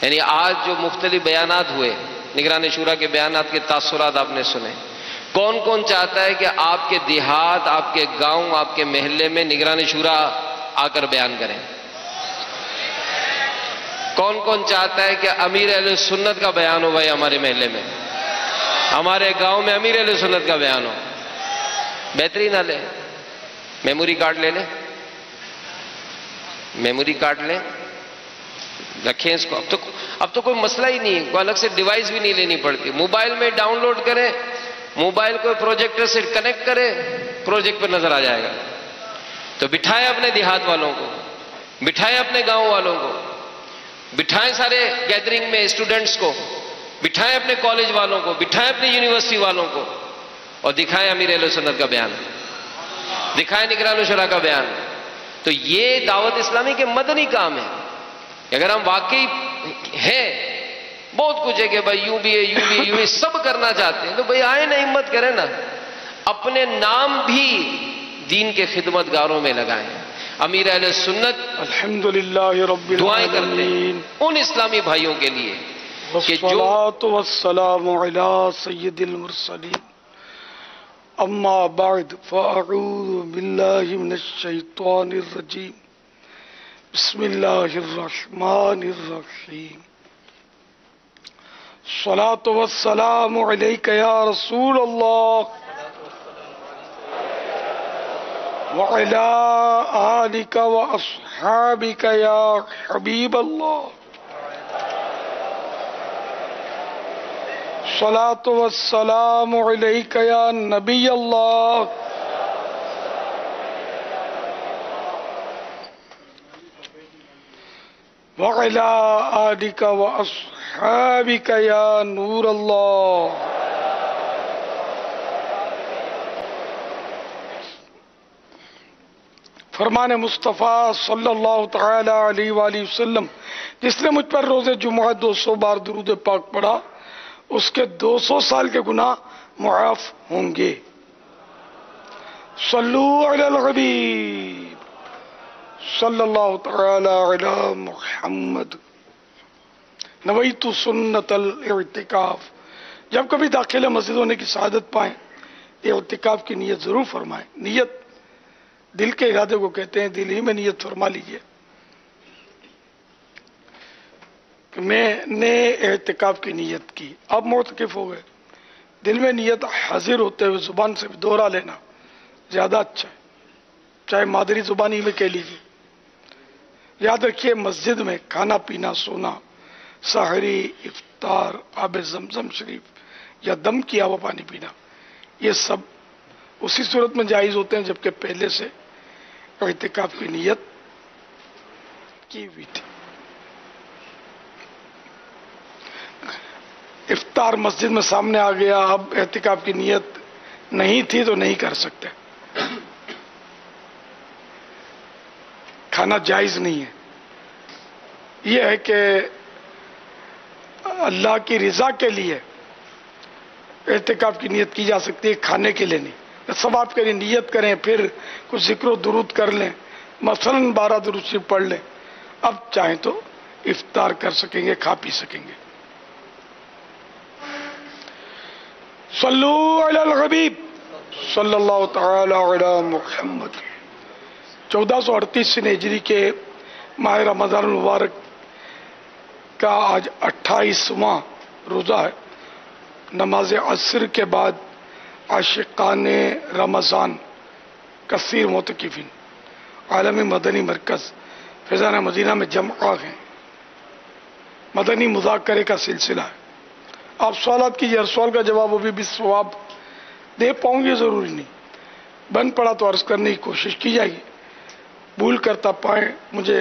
یعنی آج جو مختلف بیانات ہوئے، نگران شورا کے بیانات کے تاثرات آپ نے سنے، کون کون چاہتا ہے کہ آپ کے دیہات، آپ کے گاؤں، آپ کے محلے میں نگران شورا آ کر بیان کریں؟ کون کون چاہتا ہے کہ امیر اہل سنت کا بیان ہو بھائی ہمارے محلے میں، ہمارے گاؤں میں امیر اہل سنت کا بیان ہو؟ بہترین حل ہے، میموری کارڈ لے لیں، میموری کارڈ لیں، رکھیں اس کو۔ اب تو کوئی مسئلہ ہی نہیں ہے، کوئی الگ سے ڈیوائس بھی نہیں لینی پڑتی، موبائل میں ڈاؤن لوڈ کریں، موبائل کو پروجیکٹر سے کنیکٹ کریں، پروجیکٹ پر نظر آ جائے گا۔ تو بٹھائیں اپنے دیہات والوں کو، بٹھائیں اپنے گاؤں والوں کو، بٹھائیں سارے گیدرنگ میں اسٹوڈنٹس کو، بٹھائیں اپنے کالج والوں کو، بٹھائیں اپنے یونیورسٹی والوں کو، اور دکھائیں امیر اہل سنت کا بیان، دکھائیں نگران شورا کا بیان۔ تو یہ دعوت اسلامی کے مدنی کام ہے۔ اگر ہم واقعی ہیں، بہت کچھ ہے کہ بھائی یوں بھی ہے، یوں بھی ہے، یوں بھی سب کرنا چاہتے ہیں، تو بھائی آئیں نا، ہمت کریں نا، اپنے نام بھی دین کے خدمت گاروں میں لگائیں۔ امیر اہل سنت الحمدللہ رب دعائیں کرتے ہیں العالمین، ان اسلامی بھائیوں کے لیے کہ جو والصلاة والسلام علی سید المرسلین، اما بعد فاعوذ باللہ من الشیطان الرجیم، بسم اللہ الرحمن الرحیم، الصلاة والسلام علیک یا رسول اللہ وعلی آلک واصحابک یا حبیب اللہ، الصلاة والسلام علیک یا نبی اللہ، وعلی آلک واصحابک یا نور اللہ۔ فرمان مصطفیٰ صلی اللہ تعالی علیہ وآلہ وسلم، جس نے مجھ پر روز جمعہ 200 بار درود پاک پڑھا، اس کے 200 سال کے گناہ معاف ہوں گے۔ صلو علی الحبیب صلی اللہ تعالی علی محمد۔ نویت سنت الاعتکاف، جب کبھی داخل مسجد ہونے کی سعادت پائیں، اعتکاف کی نیت ضرور فرمائیں۔ نیت دل کے ارادے کو کہتے ہیں، دل ہی میں نیت فرما لیجئے کہ میں نے اعتکاف کی نیت کی، اب معتکف ہو گئے۔ دل میں نیت حاضر ہوتے ہوئے زبان سے بھی دوہرا لینا زیادہ اچھا ہے، چاہے مادری زبانی میں کہہ لیجئے۔ یاد رکھیے، مسجد میں کھانا پینا، سونا، سحری، افطار، آب زمزم شریف یا دم کیا ہوا پانی پینا، یہ سب اسی صورت میں جائز ہوتے ہیں جبکہ پہلے سے اعتکاف کی نیت کی ہوئی تھی۔ افطار مسجد میں سامنے آ گیا، اب اعتکاف کی نیت نہیں تھی تو نہیں کر سکتے، کھانا جائز نہیں ہے۔ یہ ہے کہ اللہ کی رضا کے لیے اعتکاف کی نیت کی جا سکتی ہے، کھانے کے لیے نہیں۔ ثواب کے لیے نیت کریں، پھر کچھ ذکر و درود کر لیں، مثلا 12 درود شریف پڑھ لیں، اب چاہیں تو افطار کر سکیں گے، کھا پی سکیں گے۔ صلو علی الحبیب صلی اللہ تعالی علی محمد۔ 1438 ہجری کے ماہ رمضان المبارک کا آج 28واں روزہ ہے۔ نماز عصر کے بعد عاشقان رمضان کثیر معتکفین عالمی مدنی مرکز فیضان مدینہ میں جمع ہیں۔ مدنی مذاکرے کا سلسلہ ہے۔ آپ سوالات کیجیے، ہر سوال کا جواب ابھی بھی ثواب دے پاؤں گے ضروری نہیں، بن پڑا تو عرض کرنے کی کوشش کی جائے گی، بھول کرتا پائیں مجھے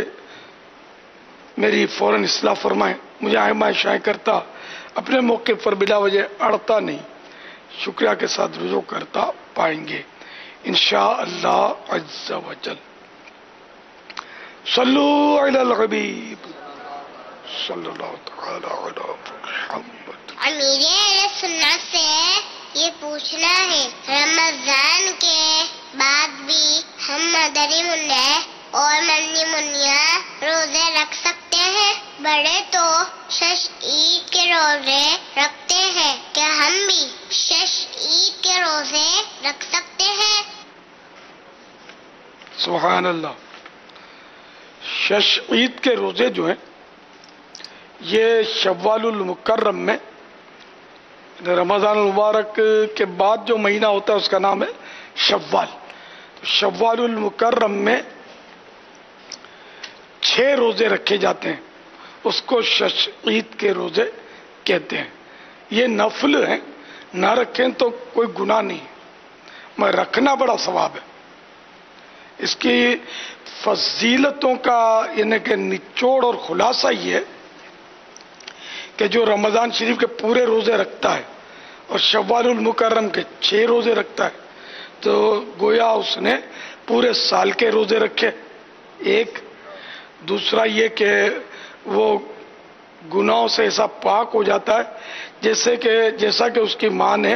میری فوراً اصلاح فرمائیں، مجھے آئمہ شائع کرتا اپنے موقع پر بلا وجہ اڑتا نہیں، شکریہ کے ساتھ رجوع کرتا پائیں گے انشاءاللہ عز و جل۔ صلو علی الحبیب صلی اللہ تعالی علی محمد۔ امیر اہل سنت سے یہ پوچھنا ہے، رمضان کے بعد بھی ہم مدنی منع اور مدنی منیا روزے رکھ سکتے ہیں؟ بڑے تو شش عید کے روزے رکھتے ہیں، کیا ہم بھی شش عید کے روزے رکھ سکتے ہیں؟ سبحان اللہ. شش عید کے روزے جو ہیں یہ شوال المکرم میں، رمضان المبارک کے بعد جو مہینہ ہوتا ہے اس کا نام ہے شوال. شوال المکرم میں 6 روزے رکھے جاتے ہیں، اس کو شش عید کے روزے کہتے ہیں. یہ نفل ہیں، نہ رکھیں تو کوئی گناہ نہیں، مگر رکھنا بڑا ثواب ہے. اس کی فضیلتوں کا یعنی کہ نچوڑ اور خلاصہ یہ ہے کہ جو رمضان شریف کے پورے روزے رکھتا ہے اور شوال المکرم کے 6 روزے رکھتا ہے تو گویا اس نے پورے سال کے روزے رکھے. ایک دوسرا یہ کہ وہ گناہوں سے ایسا پاک ہو جاتا ہے جیسا کہ اس کی ماں نے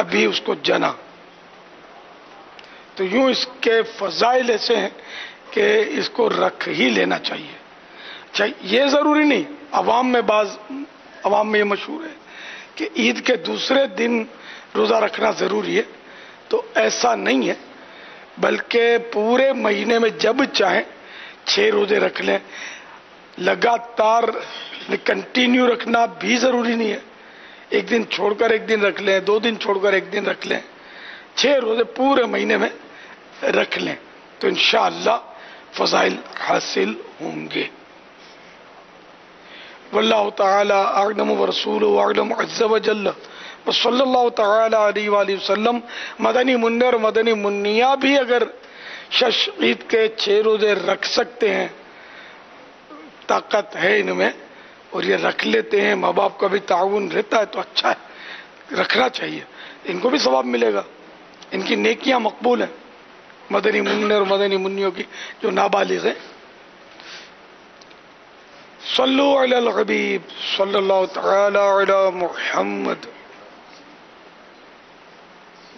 ابھی اس کو جنا. تو یوں اس کے فضائل ایسے ہیں کہ اس کو رکھ ہی لینا چاہیے. اچھا، یہ ضروری نہیں، عوام میں یہ مشہور ہے کہ عید کے دوسرے دن روزہ رکھنا ضروری ہے، تو ایسا نہیں ہے، بلکہ پورے مہینے میں جب چاہیں 6 روزے رکھ لیں. لگاتار کنٹینیو رکھنا بھی ضروری نہیں ہے، ایک دن چھوڑ کر ایک دن رکھ لیں، 2 دن چھوڑ کر ایک دن رکھ لیں، 6 روزے پورے مہینے میں رکھ لیں تو انشاءاللہ فضائل حاصل ہوں گے. واللہ تعالی اعلم ورسولہ اعلم عز وجل وصلی اللہ تعالی علیہ وآلہ وسلم. مدنی منع اور مدنی منیا بھی اگر شش عید کے 6 روزے رکھ سکتے ہیں، طاقت ہے ان میں اور یہ رکھ لیتے ہیں، ماں باپ کا بھی تعاون رہتا ہے تو اچھا ہے، رکھنا چاہیے، ان کو بھی ثواب ملے گا، ان کی نیکیاں مقبول ہیں مدنی منع اور مدنی منیوں کی جو نابالغ ہیں. صلو علی الحبیب صلی اللہ تعالی علی محمد.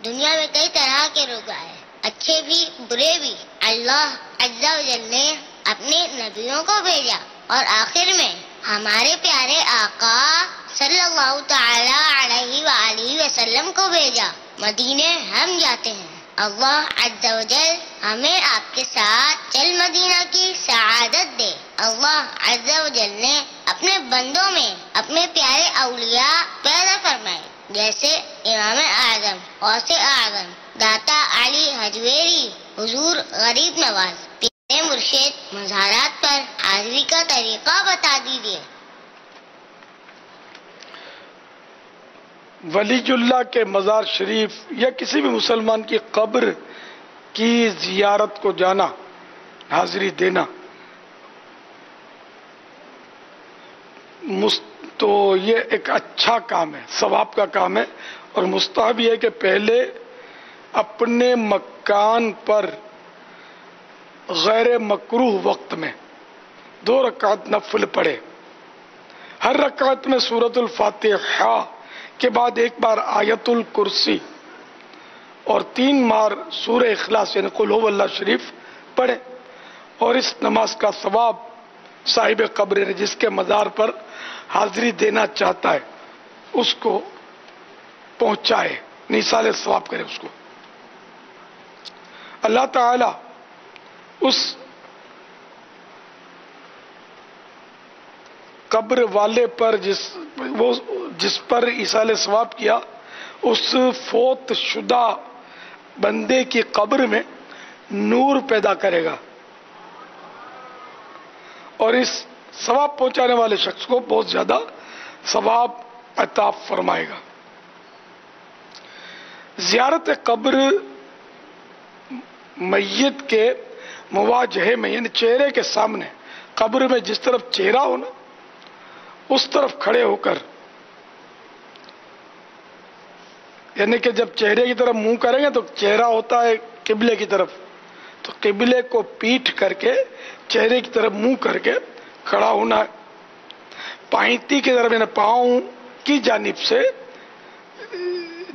دنیا میں کئی طرح کے روزہ ہیں، اچھے بھی برے بھی. اللہ عز و جل نے اپنے نبیوں کو بھیجا اور آخر میں ہمارے پیارے آقا صلی اللہ تعالی علیہ وآلہ وسلم کو بھیجا. مدینے ہم جاتے ہیں، اللہ عز و جل ہمیں آپ کے ساتھ چل مدینہ کی سعادت دے. اللہ عز و جل نے اپنے بندوں میں اپنے پیارے اولیاء پیدا فرمائے، جیسے امام اعظم غوث اعظم داتا علی حجویری، حضور غریب نواز. پیارے مرشد مزارات پر حاضری کا طریقہ بتا دیجیے. ولی اللہ کے مزار شریف یا کسی بھی مسلمان کی قبر کی زیارت کو جانا، حاضری دینا، تو یہ ایک اچھا کام ہے، ثواب کا کام ہے. اور مستحب یہ ہے کہ پہلے اپنے مکان پر غیر مکروہ وقت میں 2 رکعت نفل پڑھے. ہر رکعت میں سورۃ الفاتحہ کے بعد 1 بار آیت الکرسی اور 3 بار سورہ اخلاص یعنی قل هو اللہ شریف پڑھے. اور اس نماز کا ثواب صاحب قبر جس کے مزار پر حاضری دینا چاہتا ہے اس کو پہنچائے، نثال ثواب کرے اس کو. اللہ تعالی اس قبر والے پر جس پر ایصال ثواب کیا، اس فوت شدہ بندے کی قبر میں نور پیدا کرے گا اور اس ثواب پہنچانے والے شخص کو بہت زیادہ ثواب عطا فرمائے گا. زیارت قبر میت کے مواجہے میں یعنی چہرے کے سامنے، قبر میں جس طرف چہرہ ہونا اس طرف کھڑے ہو کر، یعنی کہ جب چہرے کی طرف منہ کریں گے تو چہرہ ہوتا ہے قبلے کی طرف، تو قبلے کو پیٹھ کر کے چہرے کی طرف منہ کر کے کھڑا ہونا ہے. پائنتی کی طرف یعنی پاؤں کی جانب سے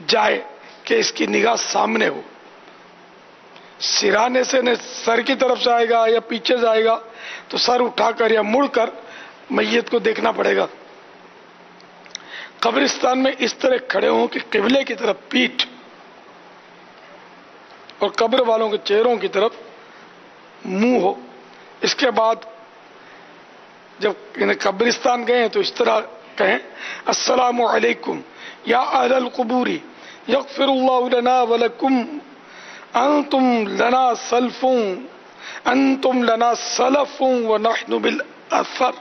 جائے کہ اس کی نگاہ سامنے ہو. سرانے سے سر کی طرف سے آئے گا یا پیچھے سے آئے گا تو سر اٹھا کر یا مڑ کر میت کو دیکھنا پڑے گا. قبرستان میں اس طرح کھڑے ہوں کہ قبلے کی طرف پیٹھ اور قبر والوں کے چہروں کی طرف منہ ہو. اس کے بعد جب قبرستان گئے تو اس طرح کہیں السلام علیکم یا اہل القبور یغفر اللہ لنا ولکم انتم لنا سلف انتم لنا سلف ونحن بالاثر.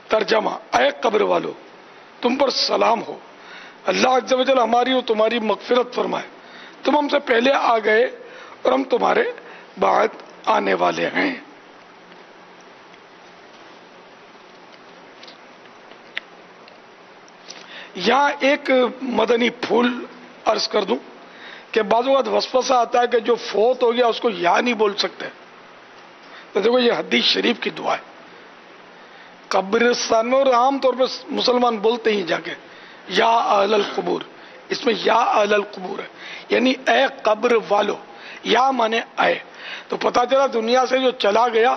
ترجمہ: اے قبر والو، تم پر سلام ہو، اللہ عز و جل ہماری اور تمہاری مغفرت فرمائے، تم ہم سے پہلے آ گئے اور ہم تمہارے بعد آنے والے ہیں. یہاں ایک مدنی پھول عرض کر دوں کہ بعض اوقات وسوسہ آتا ہے کہ جو فوت ہو گیا اس کو یا نہیں بول سکتے. تو دیکھو یہ حدیث شریف کی دعا ہے. قبرستان میں اور عام طور پہ مسلمان بولتے ہی جا کے یا اہل القبور، اس میں یا اہل القبور ہے، یعنی اے قبر والو. یا مانے اے. تو پتہ چلا دنیا سے جو چلا گیا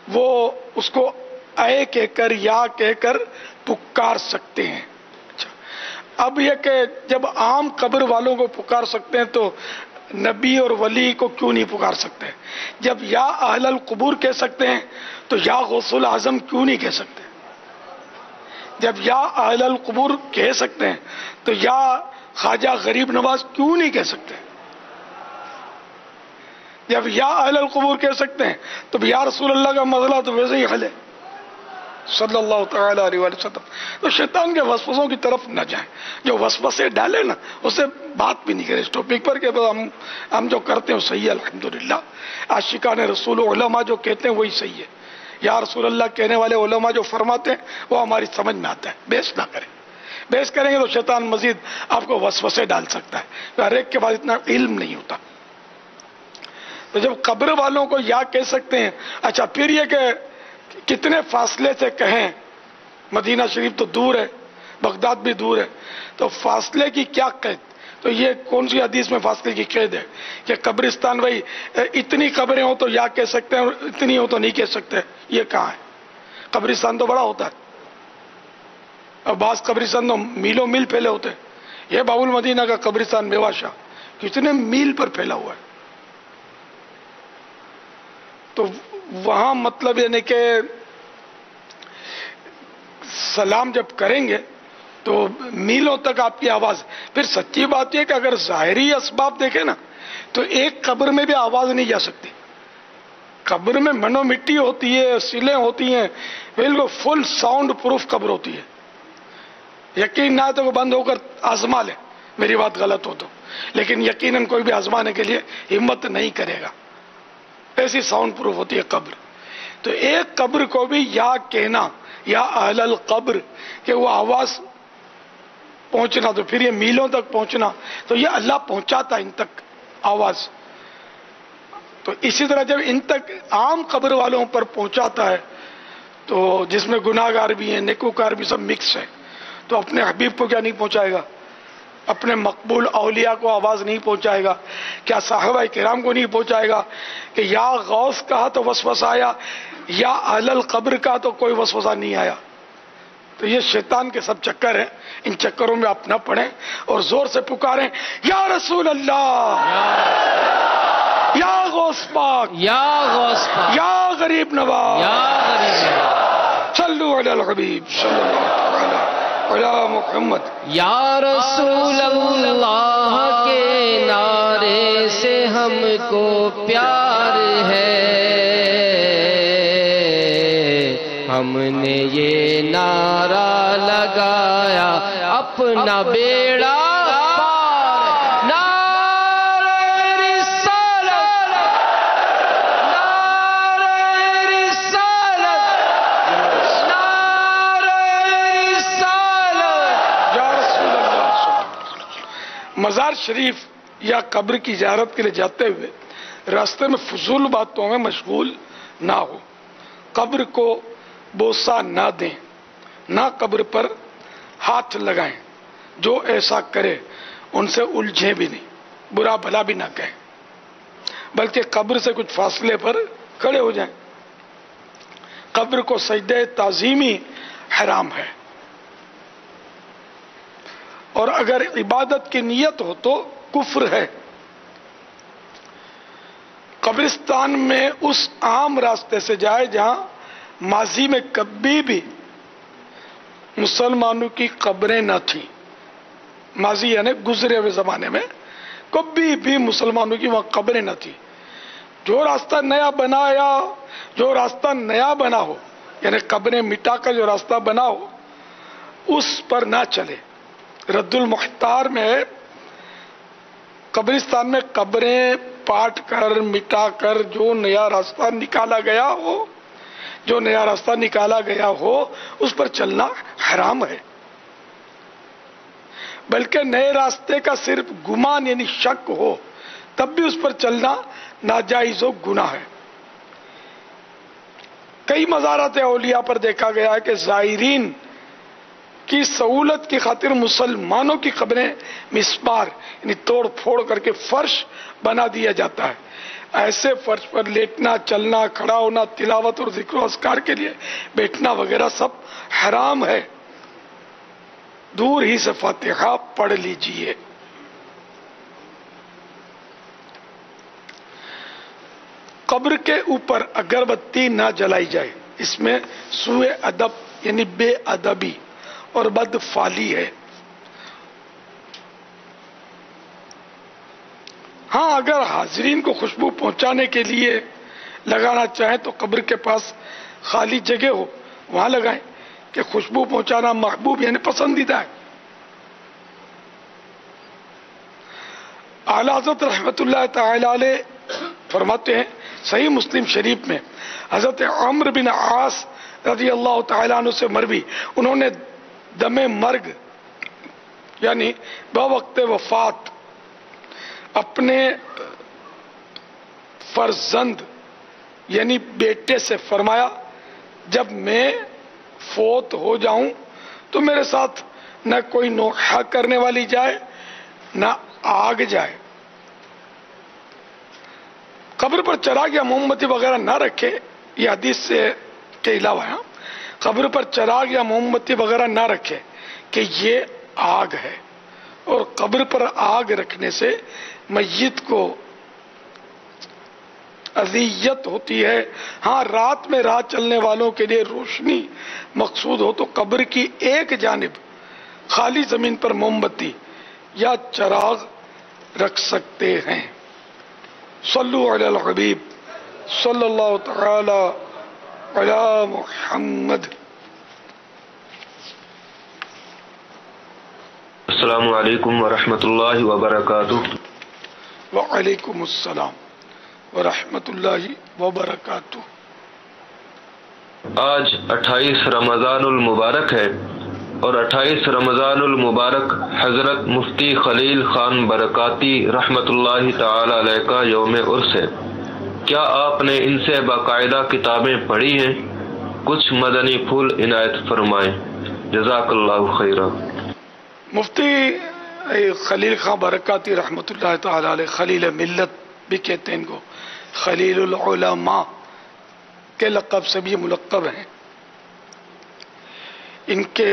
وہ اس کو اے کہہ کر یا کہہ کر پکار سکتے ہیں. اب یہ کہ جب عام قبر والوں کو پکار سکتے ہیں تو نبی اور ولی کو کیوں نہیں پکار سکتے؟ جب یا اہل القبور کہہ سکتے ہیں تو یا غوث الاعظم کیوں نہیں کہہ سکتے؟ جب یا اہل القبور کہہ سکتے ہیں تو یا خواجہ غریب نواز کیوں نہیں کہہ سکتے؟ جب یا اہل القبور کہہ سکتے ہیں تو یا رسول اللہ کا مسئلہ تو ویسے ہی حل ہے صلی اللہ تعالی علیہ وسلم. تو شیطان کے وسوسوں کی طرف نہ جائیں. جو وسوسے ڈالے نا اسے بات بھی نہیں کرے اس ٹاپک پر کہ ہم جو کرتے ہیں وہ صحیح ہے الحمدللہ. عاشقان رسول علماء جو کہتے ہیں وہی صحیح ہے. یا رسول اللہ کہنے والے علماء جو فرماتے ہیں وہ ہماری سمجھ میں آتا ہے. بحث نہ کریں. بحث کریں گے تو شیطان مزید آپ کو وسوسے ڈال سکتا ہے. ہر ایک کے پاس اتنا علم نہیں ہوتا. تو جب قبر والوں کو یا کہہ سکتے ہیں. اچھا پھر یہ کہ کتنے فاصلے سے کہیں؟ مدینہ شریف تو دور ہے، بغداد بھی دور ہے، تو فاصلے کی کیا قید؟ تو یہ کون سی حدیث میں فاصلے کی قید ہے کہ قبرستان بھائی اتنی قبریں ہوں تو یا کہہ سکتے ہیں اور اتنی ہوں تو نہیں کہہ سکتے؟ یہ کہاں ہے؟ قبرستان تو بڑا ہوتا ہے اور بعض قبرستان تو میلوں میل پھیلے ہوتے ہیں. یہ باب المدینہ کا قبرستان میوا شاہ کتنے میل پر پھیلا ہوا ہے. تو وہاں مطلب یعنی کہ سلام جب کریں گے تو میلوں تک آپ کی آواز. پھر سچی بات یہ کہ اگر ظاہری اسباب دیکھیں نا تو ایک قبر میں بھی آواز نہیں جا سکتی. قبر میں منو مٹی ہوتی ہے، سیلیں ہوتی ہیں، بالکل فل ساؤنڈ پروف قبر ہوتی ہے. یقین نہ تو وہ بند ہو کر آزما لے، میری بات غلط ہو تو، لیکن یقیناً کوئی بھی آزمانے کے لیے ہمت نہیں کرے گا. ایسی ساؤنڈ پروف ہوتی ہے قبر. تو ایک قبر کو بھی یا کہنا یا اہل القبر کہ وہ آواز پہنچنا، تو پھر یہ میلوں تک پہنچنا، تو یہ اللہ پہنچاتا ان تک آواز. تو اسی طرح جب ان تک عام قبر والوں پر پہنچاتا ہے تو جس میں گناہ گار بھی ہیں، نیکوکار بھی، سب مکس ہے، تو اپنے حبیب کو کیا نہیں پہنچائے گا؟ اپنے مقبول اولیاء کو آواز نہیں پہنچائے گا؟ کیا صحابہ کرام کو نہیں پہنچائے گا کہ یا غوث کہا تو وسوسہ آیا، یا اہل القبر کہا تو کوئی وسوسہ نہیں آیا؟ تو یہ شیطان کے سب چکر ہیں. ان چکروں میں آپ نہ پڑیں اور زور سے پکاریں یا رسول اللہ، یا غوث پاک، یا غوث پاک، یا غریب نواز، یا غریب نواز، صلو علی الحبیب صلی اللہ علی محمد. یا رسول اللہ کے نعرے سے ہم کو پیار ہے، ہم نے یہ نعرہ لگایا اپنا بیڑا پار. نعرہ رسالت، نعرہ رسالت، نعرہ رسالت. یا رسول اللہ. مزار شریف یا قبر کی زیارت کے لیے جاتے ہوئے راستے میں فضول باتوں میں مشغول نہ ہو. قبر کو بوسہ نہ دیں، نہ قبر پر ہاتھ لگائیں. جو ایسا کرے ان سے الجھیں بھی نہیں، برا بھلا بھی نہ کہیں، بلکہ قبر سے کچھ فاصلے پر کھڑے ہو جائیں. قبر کو سجدہ تعظیمی حرام ہے، اور اگر عبادت کی نیت ہو تو کفر ہے۔ قبرستان میں اس عام راستے سے جائے جہاں ماضی میں کبھی بھی مسلمانوں کی قبریں نہ تھیں، ماضی یعنی گزرے ہوئے زمانے میں کبھی بھی مسلمانوں کی وہاں قبریں نہ تھیں۔ جو راستہ نیا بنا ہو یعنی قبریں مٹا کر جو راستہ بنا ہو اس پر نہ چلے۔ رد المختار میں قبرستان میں قبریں پاٹ کر مٹا کر جو نیا راستہ نکالا گیا ہو اس پر چلنا حرام ہے، بلکہ نئے راستے کا صرف گمان یعنی شک ہو تب بھی اس پر چلنا ناجائز و گناہ ہے۔ کئی مزارات اولیاء پر دیکھا گیا ہے کہ زائرین کی سہولت کی خاطر مسلمانوں کی قبریں مسمار یعنی توڑ پھوڑ کر کے فرش بنا دیا جاتا ہے۔ ایسے فرش پر لیٹنا، چلنا، کھڑا ہونا، تلاوت اور ذکر و اذکار کے لیے بیٹھنا وغیرہ سب حرام ہے۔ دور ہی سے فاتحہ پڑھ لیجئے۔ قبر کے اوپر اگربتی نہ جلائی جائے، اس میں سوء ادب یعنی بے ادبی اور بد فعلی ہے۔ ہاں اگر حاضرین کو خوشبو پہنچانے کے لیے لگانا چاہیں تو قبر کے پاس خالی جگہ ہو وہاں لگائیں، کہ خوشبو پہنچانا محبوب یعنی پسندیدہ ہے۔ اعلیٰ حضرت رحمت اللہ تعالی علیہ فرماتے ہیں صحیح مسلم شریف میں حضرت عمرو بن عاص رضی اللہ تعالیٰ عنہ سے مروی، انہوں نے دم مرگ یعنی بوقت وفات اپنے فرزند یعنی بیٹے سے فرمایا، جب میں فوت ہو جاؤں تو میرے ساتھ نہ کوئی نوحہ کرنے والی جائے نہ آگ جائے۔ قبر پر چراغ یا موم بتی وغیرہ نہ رکھے، یہ حدیث سے کے علاوہ ہے، قبر پر چراغ یا موم بتی وغیرہ نہ رکھے کہ یہ آگ ہے، اور قبر پر آگ رکھنے سے میت کو اذیت ہوتی ہے۔ ہاں رات میں راہ چلنے والوں کے لیے روشنی مقصود ہو تو قبر کی ایک جانب خالی زمین پر موم بتی یا چراغ رکھ سکتے ہیں۔ صلو علی الحبیب صلی اللہ تعالی علی محمد۔ السلام علیکم ورحمۃ اللہ وبرکاتہ۔ وعلیکم السلام ورحمۃ اللہ وبرکاتہ۔ آج 28 رمضان المبارک ہے، اور 28 رمضان المبارک حضرت مفتی خلیل خان برکاتی رحمت اللہ تعالی علیہ کا یوم عرس ہے۔ کیا آپ نے ان سے باقاعدہ کتابیں پڑھی ہیں؟ کچھ مدنی پھول عنایت فرمائیں، جزاک اللہ خیرہ۔ مفتی خلیل خان برکاتی رحمت اللہ تعالی علیہ خلیل ملت بھی کہتے ہیں ان کو، خلیل العلماء کے لقب سے بھی ملقب ہیں۔ ان کے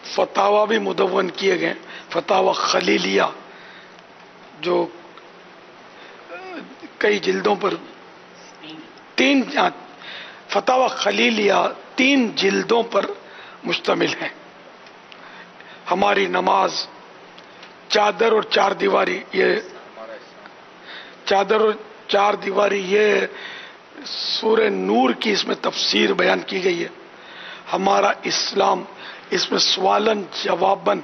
فتاوی بھی مدون کیے گئے، فتاوی خلیلیہ جو کئی جلدوں پر فتاوی خلیلیہ 3 جلدوں پر مشتمل ہیں۔ ہماری نماز، چادر اور چار دیواری، یہ سورہ نور کی اس میں تفسیر بیان کی گئی ہے۔ ہمارا اسلام، اس میں سوالن جوابن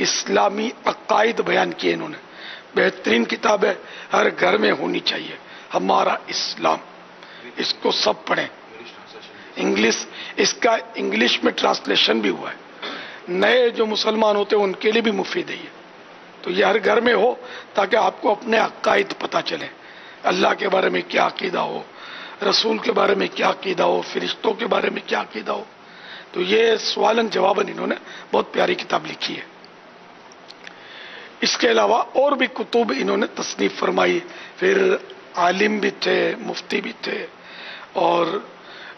اسلامی عقائد بیان کیے انہوں نے۔ بہترین کتاب ہے، ہر گھر میں ہونی چاہیے، ہمارا اسلام۔ اس کو سب پڑھیں۔ اس کا انگلش میں ٹرانسلیشن بھی ہوا ہے، نئے جو مسلمان ہوتے ہیں ان کے لیے بھی مفید ہے۔ تو یہ ہر گھر میں ہو تاکہ آپ کو اپنے عقائد پتہ چلے، اللہ کے بارے میں کیا عقیدہ ہو، رسول کے بارے میں کیا عقیدہ ہو، فرشتوں کے بارے میں کیا عقیدہ ہو۔ تو یہ سوالن جوابن انہوں نے بہت پیاری کتاب لکھی ہے۔ اس کے علاوہ اور بھی کتب انہوں نے تصنیف فرمائی، پھر عالم بھی تھے، مفتی بھی تھے، اور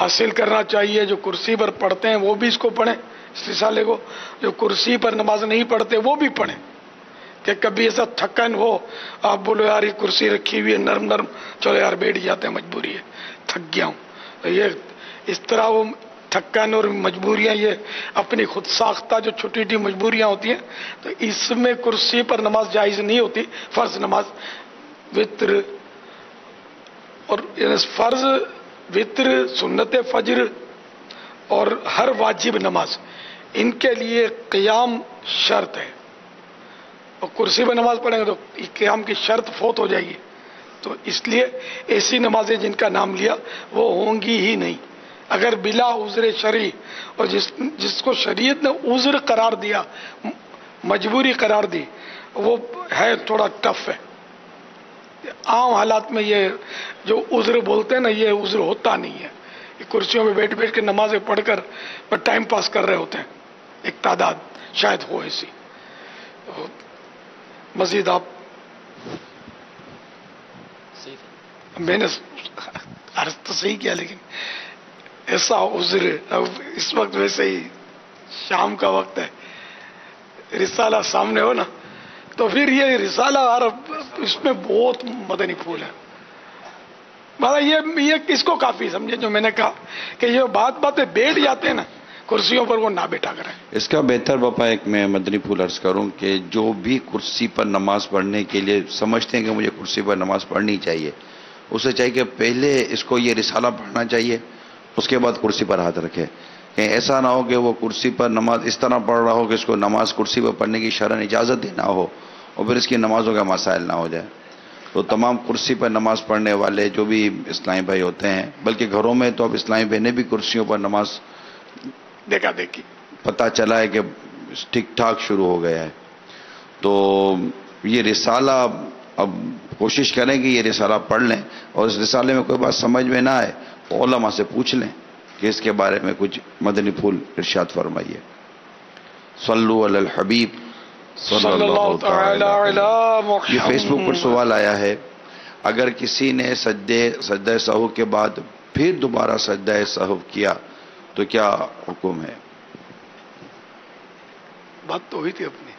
حاصل کرنا چاہیے. جو کرسی پر پڑھتے ہیں وہ بھی اس کو پڑھیں، اس رسالے کو. جو کرسی پر نماز نہیں پڑھتے وہ بھی پڑھیں. کہ کبھی ایسا تھکن ہو، آپ بولو یار یہ کرسی رکھی ہوئی ہے نرم نرم، چلو یار بیٹھ جاتے ہیں، مجبوری ہے، تھک گیا ہوں. تو یہ اس طرح وہ تھکن اور مجبوریاں یہ اپنی خود ساختہ جو چھوٹی چھوٹی مجبوریاں ہوتی ہیں، تو اس میں کرسی پر نماز جائز نہیں ہوتی. فرض نماز، وتر، اور فرض، وتر، سنت فجر اور ہر واجب نماز، ان کے لیے قیام شرط ہے. اور کرسی پہ نماز پڑھیں گے تو قیام کی شرط فوت ہو جائے گی. تو اس لیے ایسی نمازیں جن کا نام لیا وہ ہوں گی ہی نہیں اگر بلا عذر شرعی. اور جس کو شریعت نے عذر قرار دیا، مجبوری قرار دی، وہ ہے تھوڑا ٹف ہے. عام حالات میں یہ جو عذر بولتے ہیں نا، یہ عذر ہوتا نہیں ہے. یہ کرسیوں میں بیٹھ بیٹھ کے نمازیں پڑھ کر ٹائم پاس کر رہے ہوتے ہیں. ایک تعداد شاید ہو ایسی. مزید آپ، میں نے عرض تو صحیح کیا، لیکن ایسا عذر اب اس وقت ویسے ہی شام کا وقت ہے، رسالہ سامنے ہو نا، تو پھر یہ رسالہ اس میں بہت مدنی پھول ہے. مطلب یہ کس کو کافی سمجھے جو میں نے کہا کہ یہ باتیں بیٹھ جاتے ہیں نا کرسیوں پر، وہ نہ بیٹھا کریں. اس کا بہتر باپا ایک میں مدنی پھول عرض کروں کہ جو بھی کرسی پر نماز پڑھنے کے لیے سمجھتے ہیں کہ مجھے کرسی پر نماز پڑھنی چاہیے، اسے چاہیے کہ پہلے اس کو یہ رسالہ پڑھنا چاہیے، اس کے بعد کرسی پر ہاتھ رکھے. کہ ایسا نہ ہو کہ وہ کرسی پر نماز اس طرح پڑھ رہا ہو کہ اس کو نماز کرسی پر پڑھنے کی شرعاً اجازت ہی نہ ہو، اور پھر اس کی نمازوں کا مسائل نہ ہو جائے. تو تمام کرسی پر نماز پڑھنے والے جو بھی اسلامی بھائی ہوتے ہیں، بلکہ گھروں میں تو اب اسلامی بہنیں بھی کرسیوں پر نماز دیکھا دیکھی پتہ چلا ہے کہ ٹھیک ٹھاک شروع ہو گیا ہے. تو یہ رسالہ اب کوشش کریں کہ یہ رسالہ پڑھ لیں، اور اس رسالے میں کوئی بات سمجھ میں نہ آئے تو علماء سے پوچھ لیں کہ اس کے بارے میں کچھ مدنی پھول ارشاد فرمائیے. صلو علی الحبیب صلی اللہ تعالی علی محمد. یہ فیس بک پر سوال آیا ہے، اگر کسی نے سجدہ سہو کے بعد پھر دوبارہ سجدہ سہو کیا تو کیا حکم ہے؟ بات تو ہوئی تھی اپنی.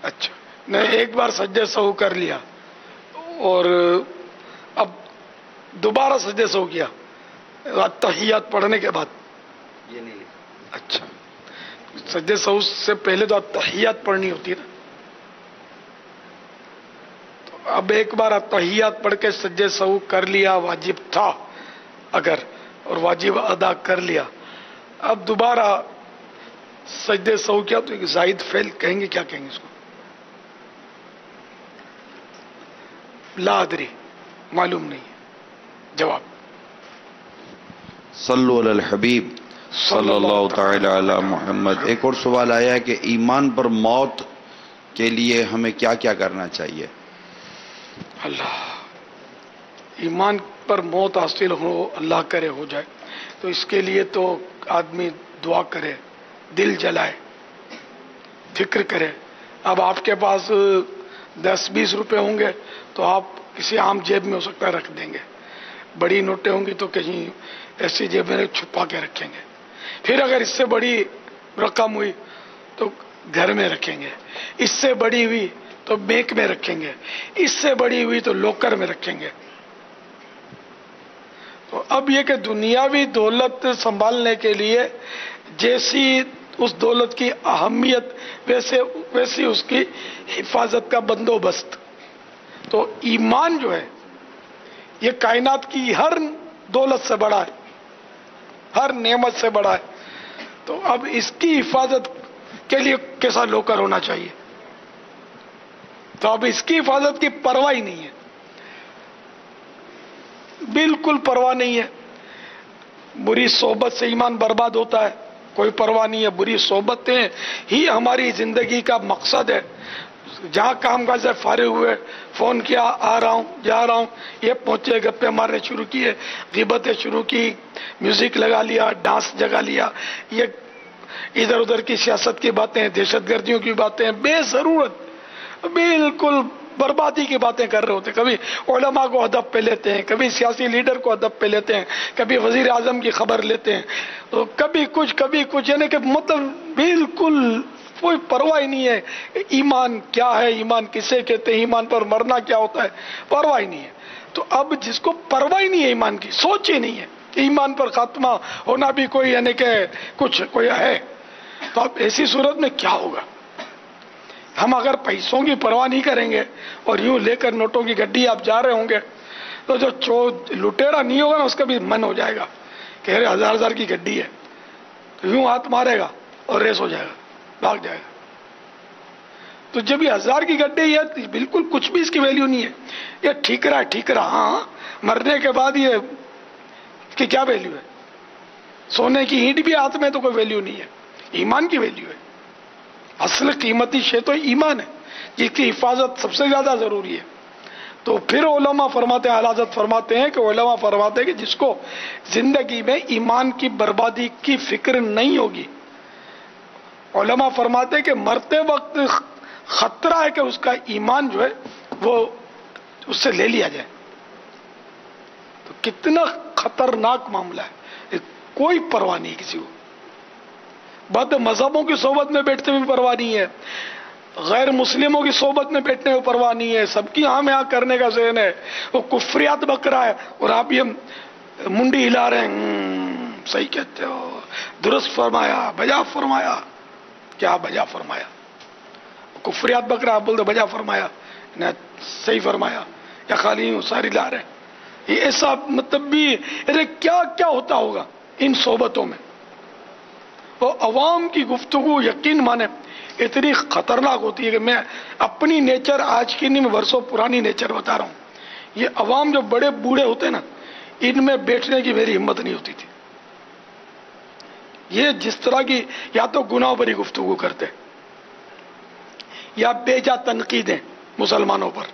اچھا، میں ایک بار سجدہ سہو کر لیا اور اب دوبارہ سجدہ سہو کیا تحیات پڑھنے کے بعد. یہ نہیں لکھا. اچھا، سجدہ سہو سے پہلے تو تحیات پڑھنی ہوتی ہے نا. تو اب ایک بار تحیات پڑھ کے سجدہ سہو کر لیا، واجب تھا اگر، اور واجب ادا کر لیا، اب دوبارہ سجدہ سہو کیا تو ایک زائد فعل کہیں گے، کیا کہیں گے اس کو؟ لا ادری، معلوم نہیں ہے جواب. صلو علی الحبیب صلی اللہ تعالی علی محمد. ایک اور سوال آیا ہے کہ ایمان پر موت کے لیے ہمیں کیا کیا کرنا چاہیے؟ اللہ، ایمان پر موت حاصل ہو، اللہ کرے ہو جائے، تو اس کے لیے تو آدمی دعا کرے، دل جلائے، فکر کرے. اب آپ کے پاس 10-20 روپے ہوں گے تو آپ کسی عام جیب میں ہو سکتا ہے رکھ دیں گے. بڑی نوٹیں ہوں گی تو کہیں ایسی جیب میں چھپا کے رکھیں گے. پھر اگر اس سے بڑی رقم ہوئی تو گھر میں رکھیں گے، اس سے بڑی ہوئی تو بینک میں رکھیں گے، اس سے بڑی ہوئی تو لوکر میں رکھیں گے. تو اب یہ کہ دنیاوی دولت سنبھالنے کے لیے جیسی اس دولت کی اہمیت ویسی اس کی حفاظت کا بندوبست. تو ایمان جو ہے یہ کائنات کی ہر دولت سے بڑا ہے، ہر نعمت سے بڑا ہے. تو اب اس کی حفاظت کے لیے کیسا لوکر ہونا چاہیے؟ تو اب اس کی حفاظت کی پرواہ ہی نہیں ہے، بالکل پرواہ نہیں ہے. بری صحبت سے ایمان برباد ہوتا ہے، کوئی پرواہ نہیں ہے. بری صحبتیں ہی ہماری زندگی کا مقصد ہے. جہاں کام کاج سے فارغ ہوئے، فون کیا، آ رہا ہوں، جا رہا ہوں، یہ پہنچے، گپے مارنے شروع کیے، غیبتیں شروع کی، میوزک لگا لیا، ڈانس جگا لیا، یہ ادھر ادھر کی سیاست کی باتیں، دہشت گردیوں کی باتیں، بے ضرورت بالکل بربادی کی باتیں کر رہے ہوتے ہیں. کبھی علماء کو ادب پہ لیتے ہیں, کبھی سیاسی لیڈر کو ادب پہ لیتے ہیں, کبھی وزیر اعظم کی خبر لیتے ہیں, تو کبھی کچھ یعنی کہ مطلب بالکل کوئی پرواہ ہی نہیں ہے. ایمان کیا ہے, ایمان کسے کہتے ہیں, ایمان پر مرنا کیا ہوتا ہے, پرواہ ہی نہیں ہے. تو اب جس کو پرواہ ہی نہیں ہے ایمان کی, سوچ ہی نہیں ہے کہ ایمان پر خاتمہ ہونا بھی کوئی یعنی کہ کچھ کوئی ہے, تو اب ایسی صورت میں کیا ہوگا؟ ہم اگر پیسوں کی پرواہ نہیں کریں گے اور یوں لے کر نوٹوں کی گڈی آپ جا رہے ہوں گے, تو جو لٹیرا نہیں ہوگا نا, اس کا بھی من ہو جائے گا کہ ارے 1000 کی گڈی ہے, تو یوں ہاتھ مارے گا اور ریس ہو جائے گا, بھاگ جائے گا. تو جب یہ 1000 کی گڈی ہے تو بالکل کچھ بھی اس کی ویلیو نہیں ہے. یہ ٹھیکرا ہاں, مرنے کے بعد یہ اس کی کیا ویلیو ہے؟ سونے کی اینٹ بھی ہاتھ میں تو کوئی ویلیو نہیں ہے, ایمان کی ویلیو ہے. اصل قیمتی شے تو ایمان ہے جس کی حفاظت سب سے زیادہ ضروری ہے. تو پھر علماء فرماتے ہیں, اعلیٰ حضرت فرماتے ہیں کہ جس کو زندگی میں ایمان کی بربادی کی فکر نہیں ہوگی, علماء فرماتے ہیں کہ مرتے وقت خطرہ ہے کہ اس کا ایمان جو ہے وہ اس سے لے لیا جائے. تو کتنا خطرناک معاملہ ہے, کوئی پرواہ نہیں کسی کو. بد مذہبوں کی صحبت میں بیٹھتے ہوئے پرواہ نہیں ہے, غیر مسلموں کی صحبت میں بیٹھنے میں پرواہ نہیں ہے, سب کی ہاں کرنے کا ذہن ہے, وہ کفریات بک رہا ہے اور آپ یہ منڈی ہلا رہے ہیں, صحیح کہتے ہو, درست فرمایا, بجا فرمایا. کیا بجا فرمایا؟ کفریات بک رہا, آپ بولتے بجا فرمایا, صحیح فرمایا, یا خالی ساری لا رہے ہیں. یہ ایسا مطلب بھی کیا ہوتا ہوگا ان صحبتوں میں. وہ عوام کی گفتگو یقین مانے اتنی خطرناک ہوتی ہے کہ میں اپنی نیچر آج کی نہیں, میں برسوں پرانی نیچر بتا رہا ہوں. یہ عوام جو بڑے بوڑھے ہوتے ہیں نا, ان میں بیٹھنے کی میری ہمت نہیں ہوتی تھی. یہ جس طرح کی یا تو گناہ بری گفتگو کرتے, یا بے جا تنقیدیں مسلمانوں پر,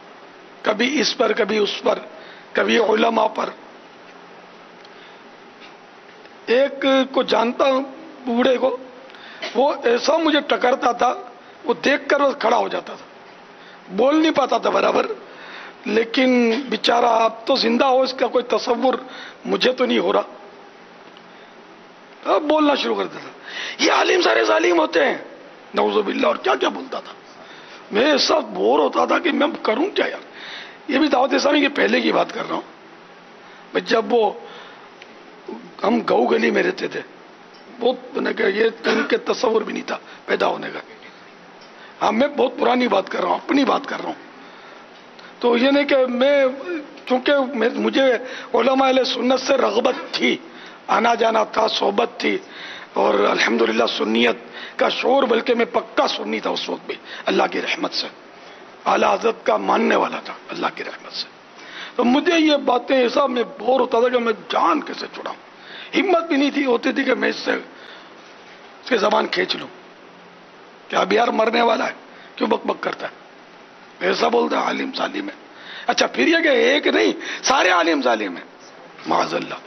کبھی اس پر کبھی اس پر, کبھی علماء پر. ایک کو جانتا ہوں بوڑھے کو, وہ ایسا مجھے ٹکرتا تھا, وہ دیکھ کر وہ کھڑا ہو جاتا تھا, بول نہیں پاتا تھا برابر, لیکن بیچارہ اب تو زندہ ہو اس کا کوئی تصور مجھے تو نہیں ہو رہا. اب بولنا شروع کر دیتا, یہ عالم سارے ظالم ہوتے ہیں, نعوذ باللہ, اور کیا کیا بولتا تھا. میں ایسا بور ہوتا تھا کہ میں کروں کیا یار. یہ بھی دعوت اسلامی کے پہلے کی بات کر رہا ہوں, جب وہ ہم گاؤں گلی میں رہتے تھے, بہت یہ ان کے تصور بھی نہیں تھا پیدا ہونے کا. ہاں میں بہت پرانی بات کر رہا ہوں, اپنی بات کر رہا ہوں. تو یہ نہیں کہ میں, چونکہ مجھے علماء اہل سنت سے رغبت تھی, آنا جانا تھا, صحبت تھی, اور الحمدللہ سنیت کا شعور, بلکہ میں پکا سنی تھا اس وقت بھی اللہ کی رحمت سے, اعلیٰ حضرت کا ماننے والا تھا اللہ کی رحمت سے. تو مجھے یہ باتیں ایسا میں بور ہوتا تھا کہ میں جان کیسے چھڑاؤں. ہمت بھی نہیں ہوتی تھی کہ میں اس کی زبان کھینچ لوں کہ اب یار مرنے والا ہے, کیوں بک بک کرتا ہے, ایسا بولتا ہے عالم ظالم ہے. اچھا پھر یہ کہ ایک نہیں سارے عالم ظالم ہیں, معاذ اللہ.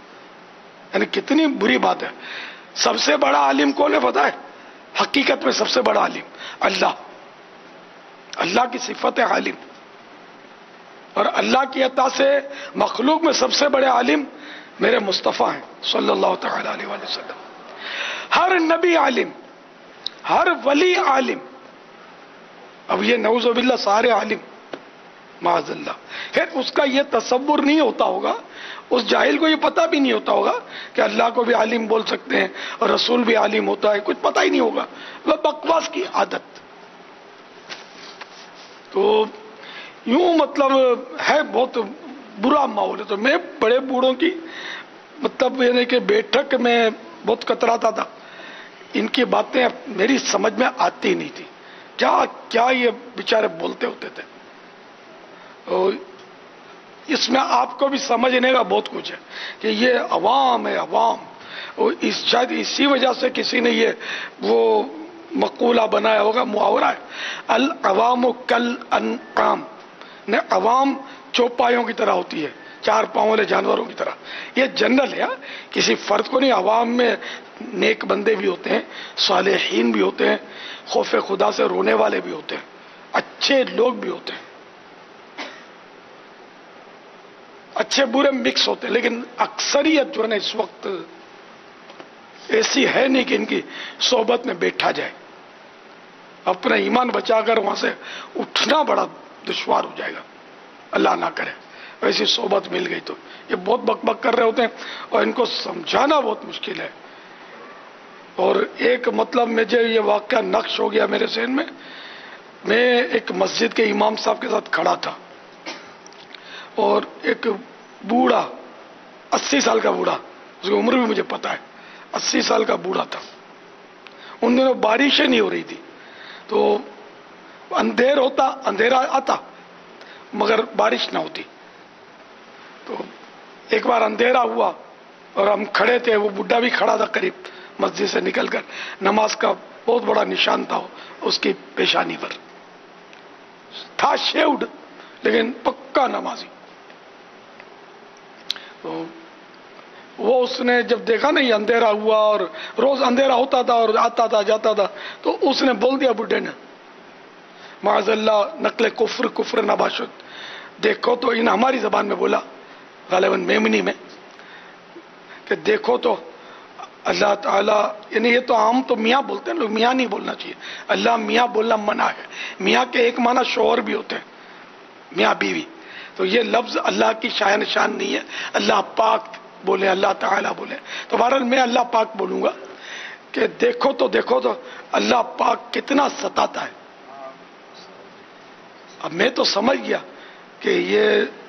یعنی کتنی بری بات ہے. سب سے بڑا عالم کون ہے پتا ہے؟ حقیقت میں سب سے بڑا عالم اللہ, اللہ کی صفت ہے عالم, اور اللہ کی عطا سے مخلوق میں سب سے بڑے عالم میرے مصطفیٰ ہیں صلی اللہ تعالی علیہ وسلم. ہر نبی عالم, ہر ولی عالم. اب یہ نعوذ باللہ سارے عالم, معاذ اللہ. خیر اس کا یہ تصور نہیں ہوتا ہوگا, اس جاہل کو یہ پتہ بھی نہیں ہوتا ہوگا کہ اللہ کو بھی عالم بول سکتے ہیں اور رسول بھی عالم ہوتا ہے, کچھ پتہ ہی نہیں ہوگا. وہ بکواس کی عادت. تو یوں مطلب ہے بہت برا ماحول ہے. تو میں بڑے بوڑھوں کی مطلب یعنی کہ بیٹھک میں بہت کتراتا تھا. ان کی باتیں میری سمجھ میں آتی نہیں تھی, کیا یہ بیچارے بولتے ہوتے تھے. اس میں آپ کو بھی سمجھنے کا بہت کچھ ہے کہ یہ عوام ہے, عوام. شاید اسی وجہ سے کسی نے یہ وہ مقولہ بنایا ہوگا, محاورہ ہے, العوام کل انعام. عوام چوپایوں کی طرح ہوتی ہے, 4 پاؤں والے جانوروں کی طرح. یہ جنرل ہے, کسی فرد کو نہیں. عوام میں نیک بندے بھی ہوتے ہیں, صالحین بھی ہوتے ہیں, خوف خدا سے رونے والے بھی ہوتے ہیں, اچھے لوگ بھی ہوتے ہیں. اچھے برے مکس ہوتے ہیں، لیکن اکثریت جو ہے نا اس وقت ایسی ہے نہیں کہ ان کی صحبت میں بیٹھا جائے. اپنا ایمان بچا کر وہاں سے اٹھنا بڑا دشوار ہو جائے گا، اللہ نہ کرے. ایسی صحبت مل گئی تو یہ بہت بک بک کر رہے ہوتے ہیں اور ان کو سمجھانا بہت مشکل ہے. اور ایک مطلب مجھے یہ واقعہ نقش ہو گیا میرے ذہن میں. میں ایک مسجد کے امام صاحب کے ساتھ کھڑا تھا اور ایک بوڑھا 80 سال کا بوڑھا، اس کی عمر بھی مجھے پتا ہے، 80 سال کا بوڑھا تھا. ان دنوں بارشیں نہیں ہو رہی تھی تو اندھیرا آتا مگر بارش نہ ہوتی. تو ایک بار اندھیرا ہوا اور ہم کھڑے تھے، وہ بڈھا بھی کھڑا تھا قریب مسجد سے نکل کر. نماز کا بہت بڑا نشان تھا اس کی پیشانی پر، تھا شیوڈ لیکن پکا نمازی. تو وہ اس نے جب دیکھا نا یہ اندھیرا ہوا اور روز اندھیرا ہوتا تھا اور آتا تھا جاتا تھا، تو اس نے بول دیا بڈھے نے، معاذ اللہ نقل کفر نباشد، دیکھو تو، ان ہماری زبان میں بولا غالباً میمنی میں، کہ دیکھو تو اللہ تعالیٰ، یعنی یہ تو عام تو میاں بولتے ہیں لوگ، میاں نہیں بولنا چاہیے، اللہ میاں بولنا منع ہے. میاں کے ایک معنی شوہر بھی ہوتے ہیں، میاں بیوی. تو یہ لفظ اللہ کی شان نہیں ہے، اللہ پاک بولے، اللہ تعالیٰ بولے. تو بہرحال میں اللہ پاک بولوں گا کہ دیکھو تو اللہ پاک کتنا ستاتا ہے. اب میں تو سمجھ گیا کہ یہ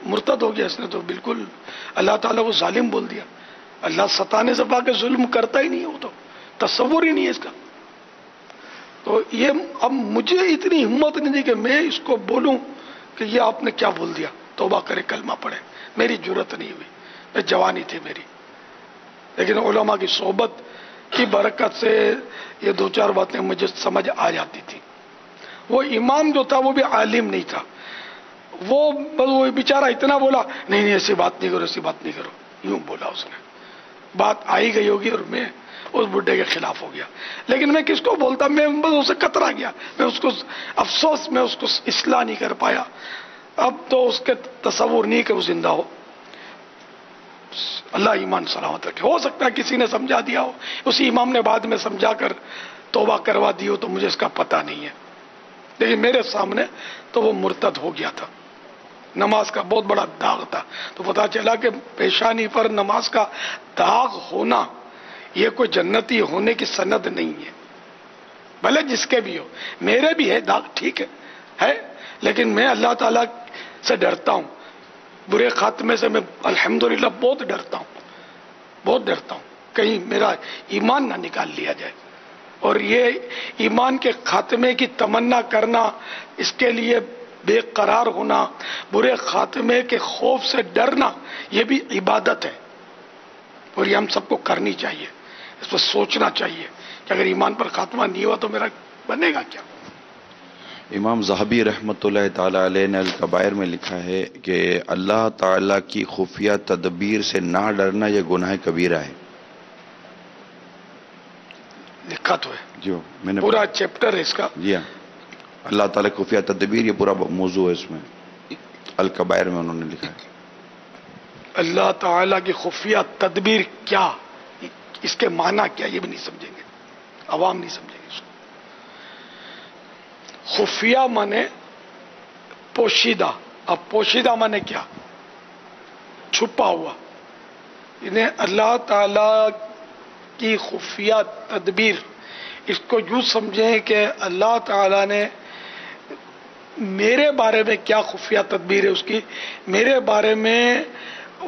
مرتد ہو گیا، اس نے تو بالکل اللہ تعالیٰ کو ظالم بول دیا. اللہ ستانے سے پاک ظلم کرتا ہی نہیں، وہ تو تصور ہی نہیں ہے اس کا. تو یہ اب مجھے اتنی ہمت نہیں دی کہ میں اس کو بولوں کہ یہ آپ نے کیا بول دیا، توبہ کرے کلمہ پڑھے. میری جرت نہیں ہوئی، میں جوانی تھی میری. لیکن علماء کی صحبت کی برکت سے یہ 2-4 باتیں مجھے سمجھ آ جاتی تھی. وہ امام جو تھا وہ بھی عالم نہیں تھا، وہ بیچارہ اتنا بولا، نہیں ایسی بات نہیں کرو، ایسی بات نہیں کرو، یوں بولا اس نے. بات آئی گئی ہوگی اور میں اس بڈھے کے خلاف ہو گیا. لیکن میں کس کو بولتا، میں بس اسے کترا گیا. میں اس کو افسوس، میں اس کو اصلاح نہیں کر پایا. اب تو اس کے تصور نہیں کہ وہ زندہ ہو. اللہ ایمان سلامت رکھے. ہو سکتا ہے کسی نے سمجھا دیا ہو، اسی امام نے بعد میں سمجھا کر توبہ کروا دی ہو، تو مجھے اس کا پتہ نہیں ہے. لیکن میرے سامنے تو وہ مرتد ہو گیا تھا. نماز کا بہت بڑا داغ تھا. تو پتا چلا کہ پیشانی پر نماز کا داغ ہونا یہ کوئی جنتی ہونے کی سند نہیں ہے، بھلے جس کے بھی ہو. میرے بھی ہے داغ، ٹھیک ہے، لیکن میں اللہ تعالیٰ سے ڈرتا ہوں. برے خاتمے سے میں الحمدللہ بہت ڈرتا ہوں، کہیں میرا ایمان نہ نکال لیا جائے. اور یہ ایمان کے خاتمے کی تمنا کرنا، اس کے لیے بے قرار ہونا، برے خاتمے کے خوف سے ڈرنا، یہ بھی عبادت ہے. اور یہ ہم سب کو کرنی چاہیے، اس پر سوچنا چاہیے کہ اگر ایمان پر خاتمہ نہیں ہوا تو میرا بنے گا کیا. امام ذہبی رحمۃ اللہ تعالی علیہ نے الکبائر میں لکھا ہے کہ اللہ تعالیٰ کی خفیہ تدبیر سے نہ ڈرنا یہ گناہ کبیرہ ہے. لکھا تو ہے جو میں نے پورا چیپٹر ہے اس کا. جی ہاں، اللہ تعالیٰ کی خفیہ تدبیر، یہ پورا موضوع ہے اس میں، الکبائر میں انہوں نے لکھا ہے. اللہ تعالیٰ کی خفیہ تدبیر کیا، اس کے معنی کیا، یہ بھی نہیں سمجھیں گے، عوام نہیں سمجھیں گے اس کو. خفیہ مانے پوشیدہ. اب پوشیدہ مانے کیا، چھپا ہوا. انہیں اللہ تعالیٰ کی خفیہ تدبیر، اس کو یوں سمجھیں کہ اللہ تعالیٰ نے میرے بارے میں کیا خفیہ تدبیر ہے اس کی، میرے بارے میں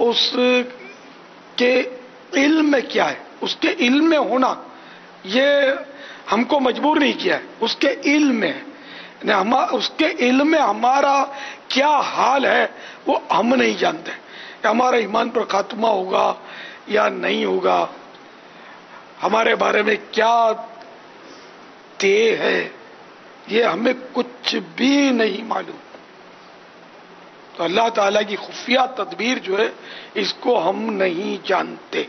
اس کے علم میں کیا ہے. اس کے علم میں ہونا یہ ہم کو مجبور نہیں کیا ہے، اس کے علم میں، اس کے علم میں ہمارا کیا حال ہے وہ ہم نہیں جانتے کہ ہمارا ایمان پر خاتمہ ہوگا یا نہیں ہوگا، ہمارے بارے میں کیا طے ہے، یہ ہمیں کچھ بھی نہیں معلوم. تو اللہ تعالیٰ کی خفیہ تدبیر جو ہے اس کو ہم نہیں جانتے.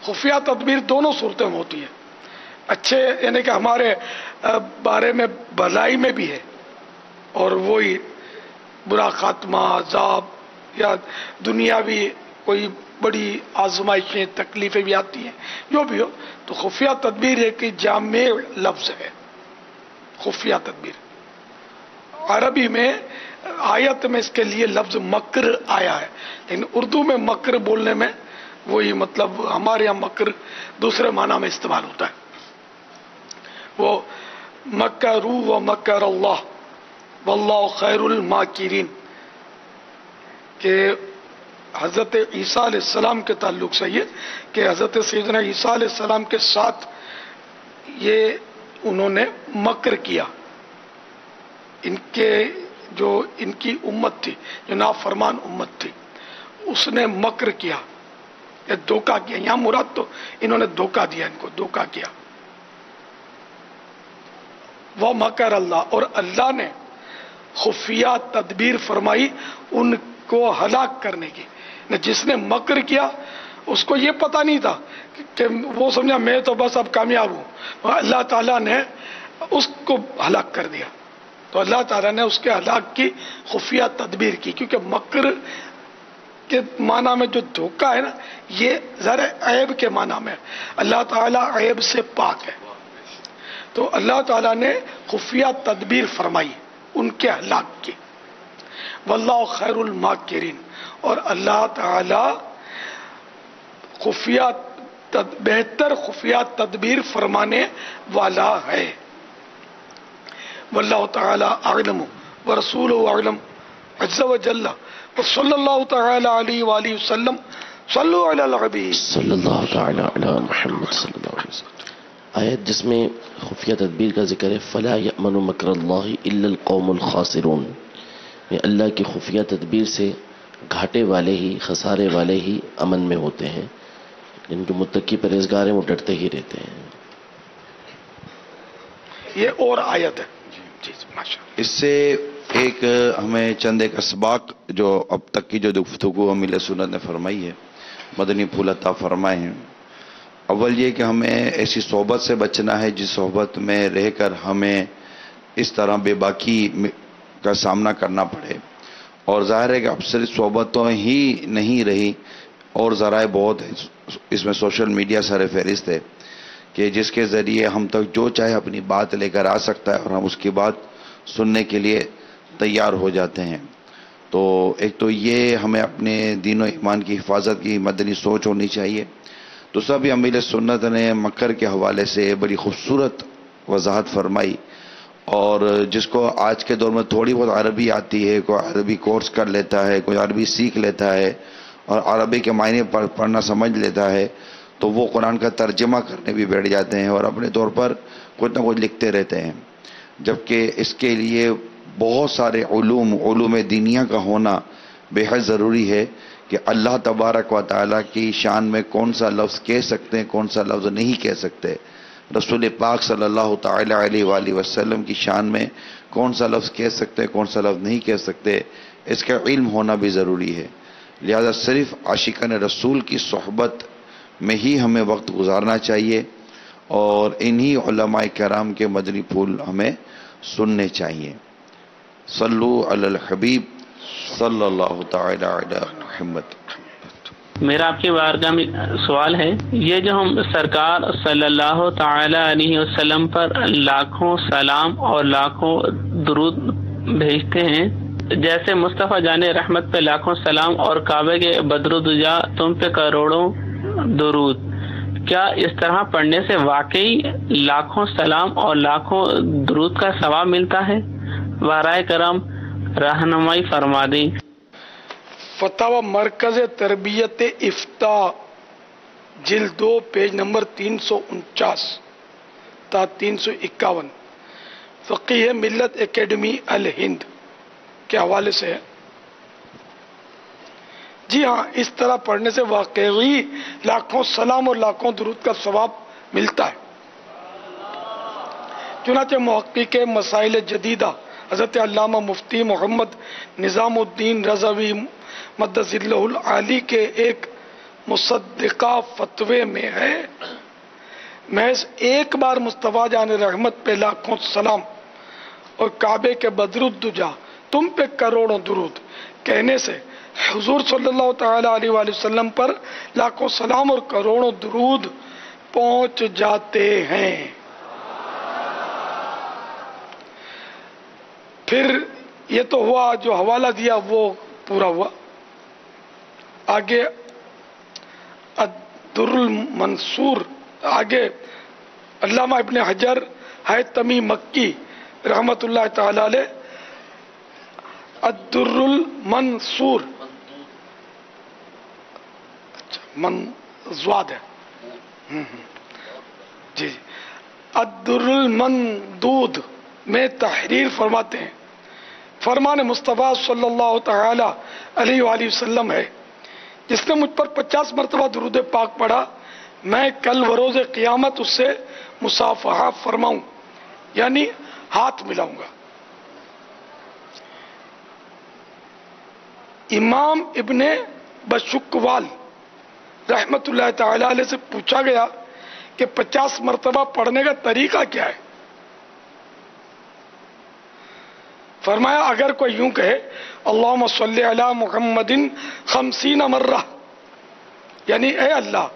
خفیہ تدبیر دونوں صورتوں میں ہوتی ہے. اچھے یعنی کہ ہمارے بارے میں بھلائی میں بھی ہے، اور وہی برا خاتمہ، عذاب، یا دنیاوی کوئی بڑی آزمائشیں تکلیفیں بھی آتی ہیں، جو بھی ہو، تو خفیہ تدبیر ایک جامع لفظ ہے. خفیہ تدبیر عربی میں آیت میں اس کے لیے لفظ مکر آیا ہے، لیکن اردو میں مکر بولنے میں وہی مطلب ہمارے یہاں مکر دوسرے معنی میں استعمال ہوتا ہے. وہ مکروا و مکر اللہ واللہ خیر الماکرین، کہ حضرت عیسیٰ علیہ السلام کے تعلق سے یہ کہ حضرت سیدنا عیسیٰ علیہ السلام کے ساتھ یہ انہوں نے مکر کیا. ان کی امت تھی جو نافرمان امت تھی، اس نے مکر کیا، یہ دھوکہ کیا. یہاں مراد تو انہوں نے دھوکہ دیا، ان کو دھوکہ کیا. وہ مکر اللہ، اور اللہ نے خفیہ تدبیر فرمائی ان کو ہلاک کرنے کی. جس نے مکر کیا اس کو یہ پتہ نہیں تھا کہ وہ سمجھا میں تو بس اب کامیاب ہوں، اللہ تعالیٰ نے اس کو ہلاک کر دیا. تو اللہ تعالیٰ نے اس کے ہلاک کی خفیہ تدبیر کی، کیونکہ مکر کے معنی میں جو دھوکہ ہے نا، یہ ذرا عیب کے معنی میں، اللہ تعالیٰ عیب سے پاک ہے. تو اللہ تعالیٰ نے خفیہ تدبیر فرمائی ان کے ہلاک کی. واللہ خیر الماکرین، اور اللہ تعالیٰ بہتر خفیہ تدبیر فرمانے والا ہے. واللہ تعالیٰ اعلم ورسولہ اعلم عز وجل وصلی اللہ تعالیٰ علیہ وآلہ وسلم. صلو علی الحبیب صلی اللہ تعالی علی محمد صلی اللہ علیہ وسلم. آیت جس میں خفیہ تدبیر کا ذکر ہے، فلا یأمن مکر اللہ الا القوم الخاسرون، یہ اللہ کی خفیہ تدبیر سے گھاٹے والے ہی، خسارے والے ہی امن میں ہوتے ہیں. جن کے متقی پرہیزگار ہیں وہ ڈرتے ہی رہتے ہیں. یہ اور آیت ہے. جی ماشاءاللہ. اس سے ایک ہمیں چند ایک اسباق جو اب تک کی جو گفتگو امیل سنت نے فرمائی ہے، مدنی پھول عطا فرمائے ہیں. اول یہ کہ ہمیں ایسی صحبت سے بچنا ہے جس صحبت میں رہ کر ہمیں اس طرح بے باکی کا سامنا کرنا پڑے. اور ظاہر ہے کہ اب صرف صحبتوں ہی نہیں رہی، اور ذرائع بہت ہیں اس میں. سوشل میڈیا سر فہرست ہے کہ جس کے ذریعے ہم تک جو چاہے اپنی بات لے کر آ سکتا ہے، اور ہم اس کی بات سننے کے لیے تیار ہو جاتے ہیں. تو ایک تو یہ ہمیں اپنے دین و ایمان کی حفاظت کی مدنی سوچ ہونی چاہیے. دوسرا بھی امیل سنت نے مکر کے حوالے سے بڑی خوبصورت وضاحت فرمائی، اور جس کو آج کے دور میں تھوڑی بہت عربی آتی ہے، کوئی عربی کورس کر لیتا ہے، کوئی عربی سیکھ لیتا ہے اور عربی کے معنی پڑھنا سمجھ لیتا ہے، تو وہ قرآن کا ترجمہ کرنے بھی بیٹھ جاتے ہیں اور اپنے طور پر کچھ نہ کچھ لکھتے رہتے ہیں. جبکہ اس کے لیے بہت سارے علوم دینیہ کا ہونا بے حد ضروری ہے کہ اللہ تبارک و تعالیٰ کی شان میں کون سا لفظ کہہ سکتے ہیں، کون سا لفظ نہیں کہہ سکتے. رسول پاک صلی اللہ تعالی علیہ وآلہ وسلم کی شان میں کون سا لفظ کہہ سکتے، کون سا لفظ نہیں کہہ سکتے، اس کا علم ہونا بھی ضروری ہے. لہذا صرف عاشقان رسول کی صحبت میں ہی ہمیں وقت گزارنا چاہیے، اور انہی علماء کرام کے مدنی پھول ہمیں سننے چاہیے. صلو علی الحبیب صلی اللہ تعالی علی محمد. میرا آپ کی بارگاہ میں سوال ہے، یہ جو ہم سرکار صلی اللہ تعالی علیہ وسلم پر لاکھوں سلام اور لاکھوں درود بھیجتے ہیں، جیسے مصطفیٰ جان رحمت پہ لاکھوں سلام اور کعبے کے بدرالدجا تم پہ کروڑوں درود، کیا اس طرح پڑھنے سے واقعی لاکھوں سلام اور لاکھوں درود کا ثواب ملتا ہے؟ برائے کرم رہنمائی فرما دیں. فتاوی مرکز تربیت افتاء جلد 2 پیج نمبر 349 تا 351 فقیہ ملت اکیڈمی الہند کے حوالے سے ہے. جی ہاں، اس طرح پڑھنے سے واقعی لاکھوں سلام اور لاکھوں درود کا ثواب ملتا ہے. چنانچہ محقق مسائل جدیدہ حضرت علامہ مفتی محمد نظام الدین رضوی مدث اللہ العالی کے ایک مصدقہ فتوے میں ہے، محض ایک بار مصطفیٰ جان رحمت پہ لاکھوں سلام اور کعبے کے بدرالدجا تم پہ کروڑوں درود کہنے سے حضور صلی اللہ تعالی علیہ وآلہ وسلم پر لاکھوں سلام اور کروڑوں درود پہنچ جاتے ہیں۔ پھر یہ تو ہوا جو حوالہ دیا وہ پورا ہوا۔ آگے الدر المنصور، آگے علامہ ابن حجر حیثمی مکی رحمت اللہ تعالی علیہ الدر المنصور، منزواد ہے جی، الدر المندود میں تحریر فرماتے ہیں، فرمان مصطفیٰ صلی اللہ تعالی علیہ وآلہ وسلم ہے، جس نے مجھ پر 50 مرتبہ درود پاک پڑھا میں کل بروز قیامت اس سے مصافحہ فرماؤں، یعنی ہاتھ ملاؤں گا۔ امام ابن بشکوال رحمت اللہ تعالی علیہ سے پوچھا گیا کہ 50 مرتبہ پڑھنے کا طریقہ کیا ہے؟ فرمایا اگر کوئی یوں کہے اللہم صلی علی محمد 50 مرہ، یعنی اے اللہ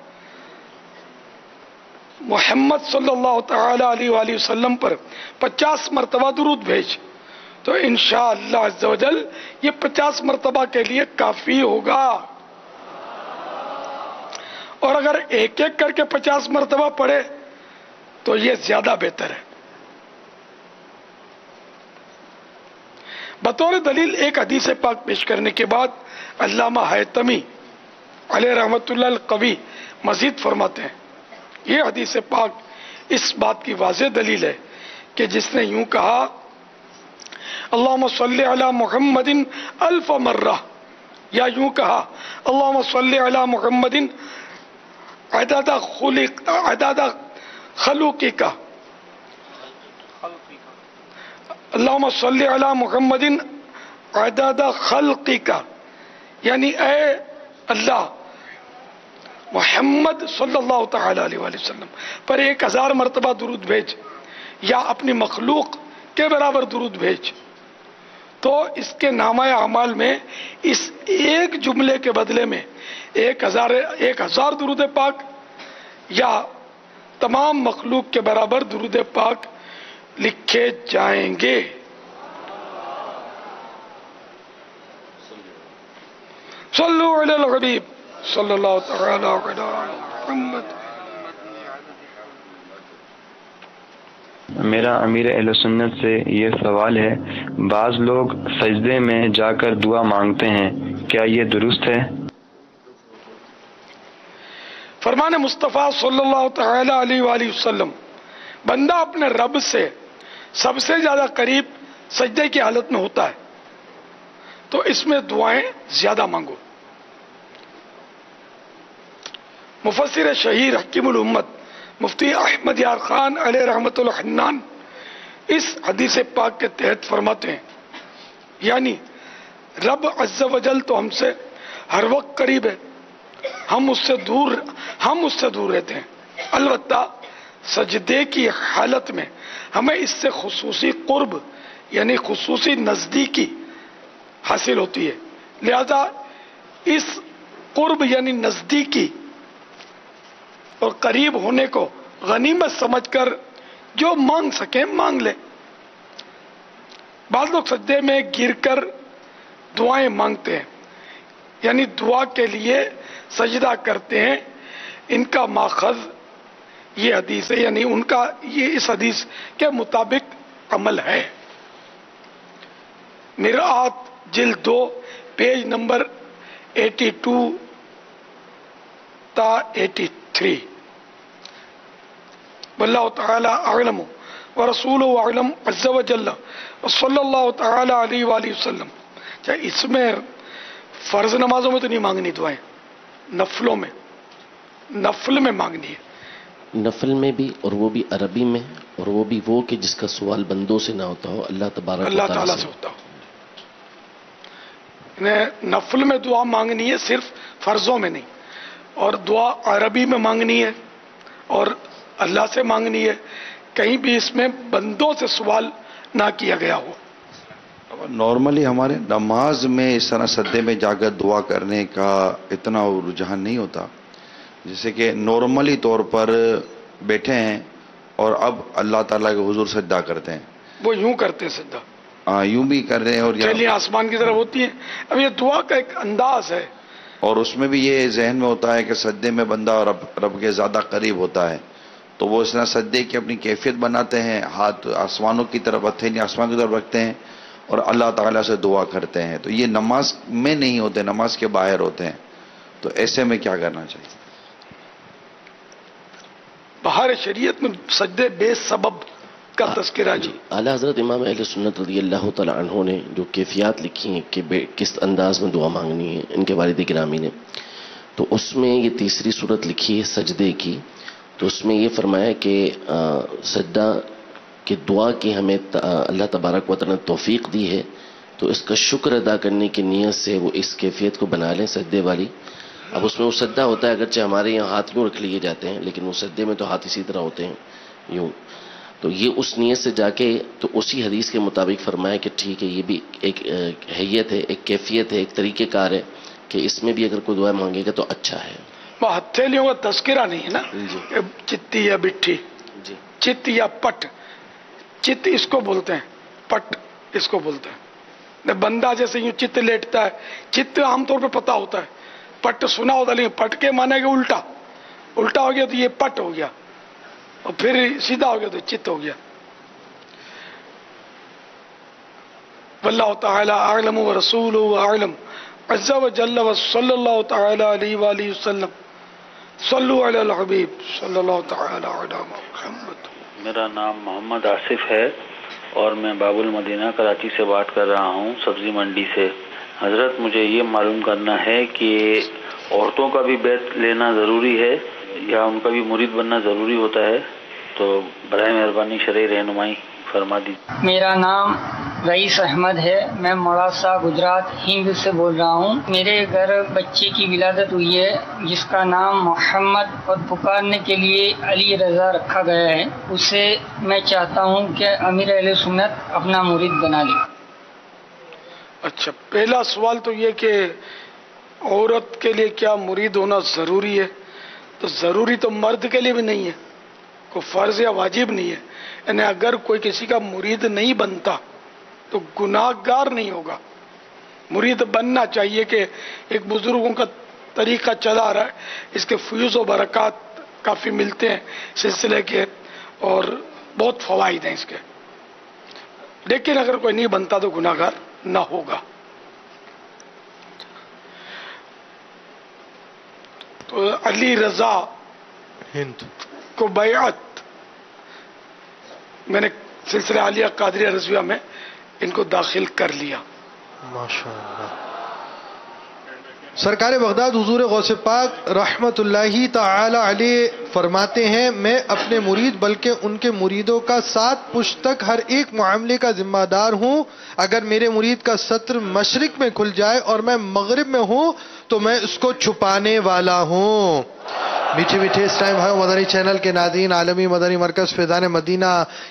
محمد صلی اللہ تعالی علیہ وآلہ وسلم پر 50 مرتبہ درود بھیج، تو انشاءاللہ عز و جل یہ 50 مرتبہ کے لیے کافی ہوگا۔ اور اگر ایک ایک کر کے 50 مرتبہ پڑھے تو یہ زیادہ بہتر ہے۔ بطور دلیل ایک حدیث پاک پیش کرنے کے بعد علامہ حیثمی علیہ رحمت اللہ القوی مزید فرماتے ہیں یہ حدیث پاک اس بات کی واضح دلیل ہے کہ جس نے یوں کہا اللہم صلی علی محمد 1000 مرہ، یا یوں کہا اللہم صلی علی محمد عدد خلقک، اللہم صلی علی محمد عدد خلقک، یعنی اے اللہ محمد صلی اللہ تعالی علیہ وآلہ وسلم پر 1000 مرتبہ درود بھیج، یا اپنی مخلوق کے برابر درود بھیج، تو اس کے نامہ اعمال میں اس ایک جملے کے بدلے میں 1000 درود پاک یا تمام مخلوق کے برابر درود پاک لکھے جائیں گے۔ صلو علی الحبیب صلی اللہ تعالی علی محمد۔ میرا امیر اہل سنت سے یہ سوال ہے، بعض لوگ سجدے میں جا کر دعا مانگتے ہیں، کیا یہ درست ہے؟ فرمان مصطفیٰ صلی اللہ تعالی علیہ وآلہ وسلم، بندہ اپنے رب سے سب سے زیادہ قریب سجدے کی حالت میں ہوتا ہے تو اس میں دعائیں زیادہ مانگو۔ مفسر شہیر حکیم الامت مفتی احمد یار خان علیہ رحمت الحنان اس حدیث پاک کے تحت فرماتے ہیں یعنی رب عز و جل تو ہم سے ہر وقت قریب ہے، ہم اس سے دور رہتے ہیں، البتہ سجدے کی حالت میں ہمیں اس سے خصوصی قرب یعنی خصوصی نزدیکی حاصل ہوتی ہے، لہذا اس قرب یعنی نزدیکی اور قریب ہونے کو غنیمت سمجھ کر جو مانگ سکیں مانگ لیں۔ بعض لوگ سجدے میں گر کر دعائیں مانگتے ہیں، یعنی دعا کے لیے سجدہ کرتے ہیں، ان کا ماخذ یہ حدیث ہے، یعنی ان کا یہ اس حدیث کے مطابق عمل ہے۔ مرآت جلد 2 پیج نمبر 82 تا 83۔ واللہ تعالی اعلم ورسولہ اعلم عز و جل وصلی اللہ تعالی علیہ وآلہ وسلم۔ چاہے اس میں فرض نمازوں میں تو نہیں مانگنی دعائیں، نفلوں میں، نفل میں مانگنی ہے، نفل میں بھی، اور وہ بھی عربی میں، اور وہ بھی وہ کہ جس کا سوال بندوں سے نہ ہوتا ہو، اللہ تبارک اللہ تعالیٰ سے ہوتا ہو۔ نفل میں دعا مانگنی ہے، صرف فرضوں میں نہیں، اور دعا عربی میں مانگنی ہے اور اللہ سے مانگنی ہے، کہیں بھی اس میں بندوں سے سوال نہ کیا گیا ہو۔ نارملی ہمارے نماز میں اس طرح سجدے میں جا کر دعا کرنے کا اتنا رجحان نہیں ہوتا. جیسے کہ نارملی طور پر بیٹھے ہیں اور اب اللہ تعالیٰ کے حضور سجدہ کرتے ہیں, وہ یوں کرتے ہیں سجدہ, ہاں یوں بھی کر رہے ہیں, اور پہلے آسمان کی طرف ہوتی ہیں. اب یہ دعا کا ایک انداز ہے, اور اس میں بھی یہ ذہن میں ہوتا ہے کہ سجدے میں بندہ رب کے زیادہ قریب ہوتا ہے, تو وہ اس طرح سجدے کی اپنی کیفیت بناتے ہیں, ہاتھ آسمانوں کی طرف, ہتھیلی آسمان کی طرف رکھتے ہیں اور اللہ تعالیٰ سے دعا کرتے ہیں. تو یہ نماز میں نہیں ہوتے, نماز کے باہر ہوتے ہیں. تو ایسے میں کیا کرنا چاہیے؟ باہر شریعت میں سجدے بے سبب کا تذکرہ. جی اعلیٰ حضرت امام اہل سنت رضی اللہ تعالیٰ عنہ نے جو کیفیات لکھی ہیں کہ کس انداز میں دعا مانگنی ہے ان کے والد گرامی نے, تو اس میں یہ تیسری صورت لکھی ہے سجدے کی. تو اس میں یہ فرمایا کہ سجدہ کی دعا کی ہمیں اللہ تبارک و تعالیٰ نے توفیق دی ہے, تو اس کا شکر ادا کرنے کی نیت سے وہ اس کیفیت کو بنا لیں سجدے والی. اب اس میں وہ سجدہ ہوتا ہے, اگرچہ ہمارے یہاں ہاتھ یوں رکھ لیے جاتے ہیں, لیکن وہ سجدے میں تو ہاتھ اسی طرح ہوتے ہیں یوں. تو یہ اس نیت سے جا کے تو اسی حدیث کے مطابق فرمایا کہ ٹھیک ہے, یہ بھی ایک حیت ہے, ایک کیفیت ہے, ایک طریقہ کار ہے کہ اس میں بھی اگر کوئی دعا مانگے گا تو اچھا ہے. وہ ہتھیلیوں کا تذکرہ نہیں ہے نا, جی چتی یا بٹھی, جی چت یا پٹ. چت اس کو بولتے ہیں, پٹ اس کو بولتے ہیں. بندہ جیسے یوں چت لیٹتا ہے, چت عام طور پہ پتا ہوتا ہے, پٹ سنا ہوتا, لیکن پٹ کے معنی کہ الٹا, الٹا ہو گیا تو یہ پٹ ہو گیا, اور پھر سیدھا ہو گیا تو چت ہو گیا. واللہ تعالی اعلم ورسولہ اعلم عز وجل وصلی اللہ تعالی علیہ وآلہ وسلم. صلو علی الحبیب صلی اللہ تعالی علی محمد. میرا نام محمد آصف ہے اور میں باب المدینہ کراچی سے بات کر رہا ہوں, سبزی منڈی سے. حضرت مجھے یہ معلوم کرنا ہے کہ عورتوں کا بھی بیعت لینا ضروری ہے یا ان کا بھی مرید بننا ضروری ہوتا ہے؟ تو برائے مہربانی شرعی رہنمائی فرما دیجیے. میرا نام رئیس احمد ہے, میں موڑاسا گجرات ہند سے بول رہا ہوں. میرے گھر بچے کی ولادت ہوئی ہے جس کا نام محمد اور پکارنے کے لیے علی رضا رکھا گیا ہے. اسے میں چاہتا ہوں کہ امیر اہل سنت اپنا مرید بنا لے. اچھا, پہلا سوال تو یہ کہ عورت کے لیے کیا مرید ہونا ضروری ہے؟ تو ضروری تو مرد کے لیے بھی نہیں ہے, کوئی فرض یا واجب نہیں ہے. یعنی اگر کوئی کسی کا مرید نہیں بنتا تو گناہ گار نہیں ہوگا. مرید بننا چاہیے کہ ایک بزرگوں کا طریقہ چلا رہا ہے, اس کے فیوز و برکات کافی ملتے ہیں سلسلے کے, اور بہت فوائد ہیں اس کے. لیکن اگر کوئی نہیں بنتا تو گناہ گار نہ ہوگا. تو علی رضا ہند کو بیعت میں نے سلسلہ عالیہ قادریہ رضویہ میں ان کو داخل کر لیا. ماشاءاللہ. سرکار بغداد حضور غوث پاک رحمت اللہ تعالی علیہ فرماتے ہیں, میں اپنے مرید بلکہ ان کے مریدوں کا 7 پشت تک ہر ایک معاملے کا ذمہ دار ہوں. اگر میرے مرید کا سطر مشرق میں کھل جائے اور میں مغرب میں ہوں تو میں اس کو چھپانے والا ہوں. میٹھے میٹھے اس ٹائم ہے مدنی چینل کے ناظرین, عالمی مدنی مرکز فیضان مدینہ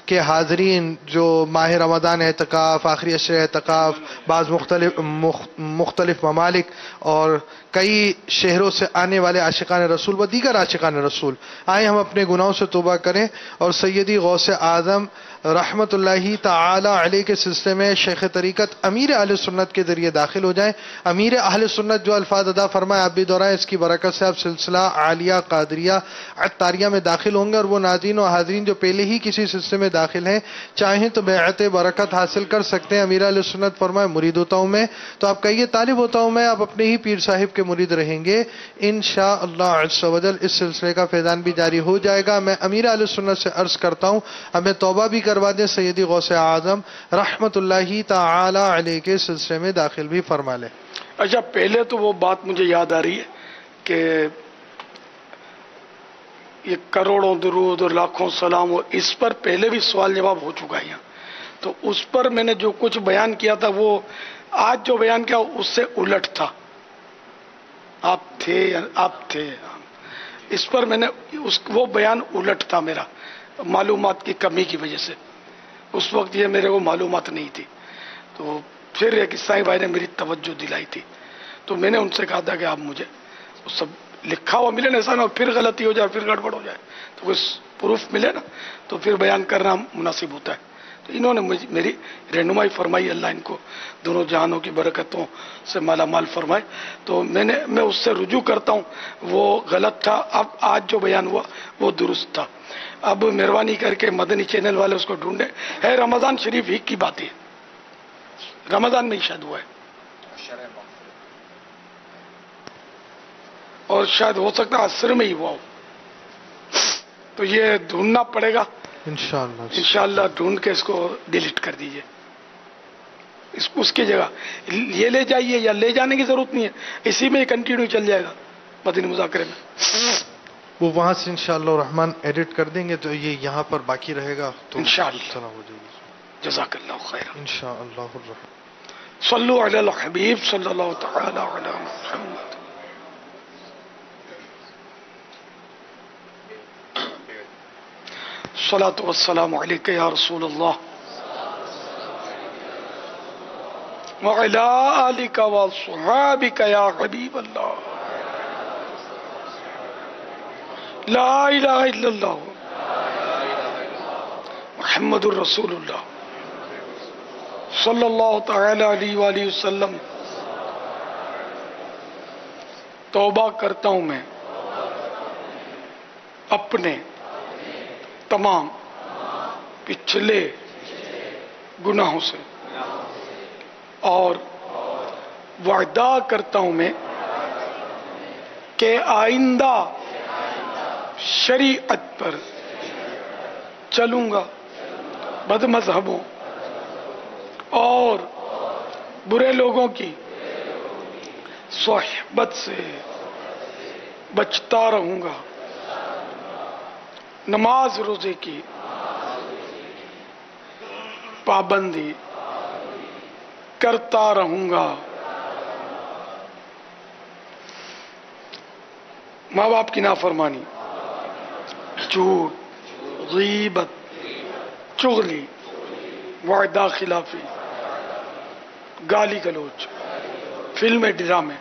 کے حاضرین جو ماہ رمضان اعتکاف, آخری عشر اعتکاف, بعض مختلف ممالک اور کئی شہروں سے آنے والے عاشقان رسول و دیگر عاشقان رسول, آئے ہم اپنے گناہوں سے توبہ کریں اور سیدی غوث اعظم رحمت اللہ تعالی علیہ کے سلسلے میں شیخ طریقت امیر اہل سنت کے ذریعے داخل ہو جائیں. امیر اہل سنت جو الفاظ ادا فرمائے آپ بھی دہرائیں, اس کی برکت سے آپ سلسلہ عالیہ قادریہ عطاریہ میں داخل ہوں گے. اور وہ ناظرین و حاضرین جو پہلے ہی کسی سلسلے میں داخل ہیں چاہیں تو بیعت برکت حاصل کر سکتے ہیں. امیر اہل سنت فرمائے مرید ہوتا ہوں میں, تو آپ کہیے طالب ہوتا ہوں میں, آپ اپنے ہی پیر صاحب کے مرید رہیں گے انشاءاللہ عز و جل. اس سلسلے کا فیضان بھی جاری ہو جائے گا. میں امیر اہل سنت سے عرض کرتا ہوں ہمیں توبہ بھی کروا دیں, سیدی غوث اعظم رحمت اللہ تعالی علیہ کے سلسلے میں داخل بھی فرما لیں. اچھا, پہلے تو وہ بات مجھے یاد آ رہی ہے کہ یہ کروڑوں درود اور لاکھوں سلام, اور اس پر پہلے بھی سوال جواب ہو چکا ہے یہاں. تو اس پر میں نے جو کچھ بیان کیا تھا وہ آج جو بیان کیا اس سے الٹ تھا. آپ تھے اس پر میں نے وہ بیان الٹ تھا میرا, معلومات کی کمی کی وجہ سے. اس وقت یہ میرے کو معلومات نہیں تھی. تو پھر ایک عیسائی بھائی نے میری توجہ دلائی تھی، تو میں نے ان سے کہا تھا کہ آپ مجھے وہ سب لکھا ہوا ملے نا، ایسا نہ ہو پھر غلطی ہو جائے، پھر گڑبڑ ہو جائے، تو کوئی پروف ملے نا تو پھر بیان کرنا مناسب ہوتا ہے. تو انہوں نے میری رہنمائی فرمائی، اللہ ان کو دونوں جہانوں کی برکتوں سے مالا مال فرمائے. تو میں اس سے رجوع کرتا ہوں، وہ غلط تھا، اب آج جو بیان ہوا وہ درست تھا. اب مہربانی کر کے مدنی چینل والے اس کو ڈھونڈیں. ہے رمضان شریف ہی کی بات ہے، رمضان میں ہی شاید ہوا ہے، اور شاید ہو سکتا ہے عصر میں ہی ہوا ہو. تو یہ ڈھونڈنا پڑے گا انشاءاللہ ڈھونڈ کے اس کو ڈیلیٹ کر دیجئے. اس کی جگہ یہ لے جائیے، یا لے جانے کی ضرورت نہیں ہے، اسی میں کنٹینیو چل جائے گا مدنی مذاکرے میں. وہ وہاں سے انشاءاللہ الرحمن ایڈٹ کر دیں گے تو یہ یہاں پر باقی رہے گا تو انشاءاللہ ہو جائے گی. جزاک اللہ خیر. انشاءاللہ الرحمن. صلو علی الحبیب صلی اللہ تعالی علی محمد. الصلاۃ والسلام علیک یا رسول اللہ وعلی آلک وصحابک یا حبیب اللہ. لا الہ الا اللہ محمد الرسول اللہ صلی اللہ تعالی علیہ وآلہ وسلم. توبہ کرتا ہوں میں اپنے تمام پچھلے گناہوں سے، اور وعدہ کرتا ہوں میں کہ آئندہ شریعت پر چلوں گا، بد مذہبوں اور برے لوگوں کی صحبت سے بچتا رہوں گا، نماز روزے کی پابندی کرتا رہوں گا، ماں باپ کی نافرمانی، جھوٹ، غیبت، چغلی، وعدہ خلافی، گالی گلوچ، فلمیں ڈرامے،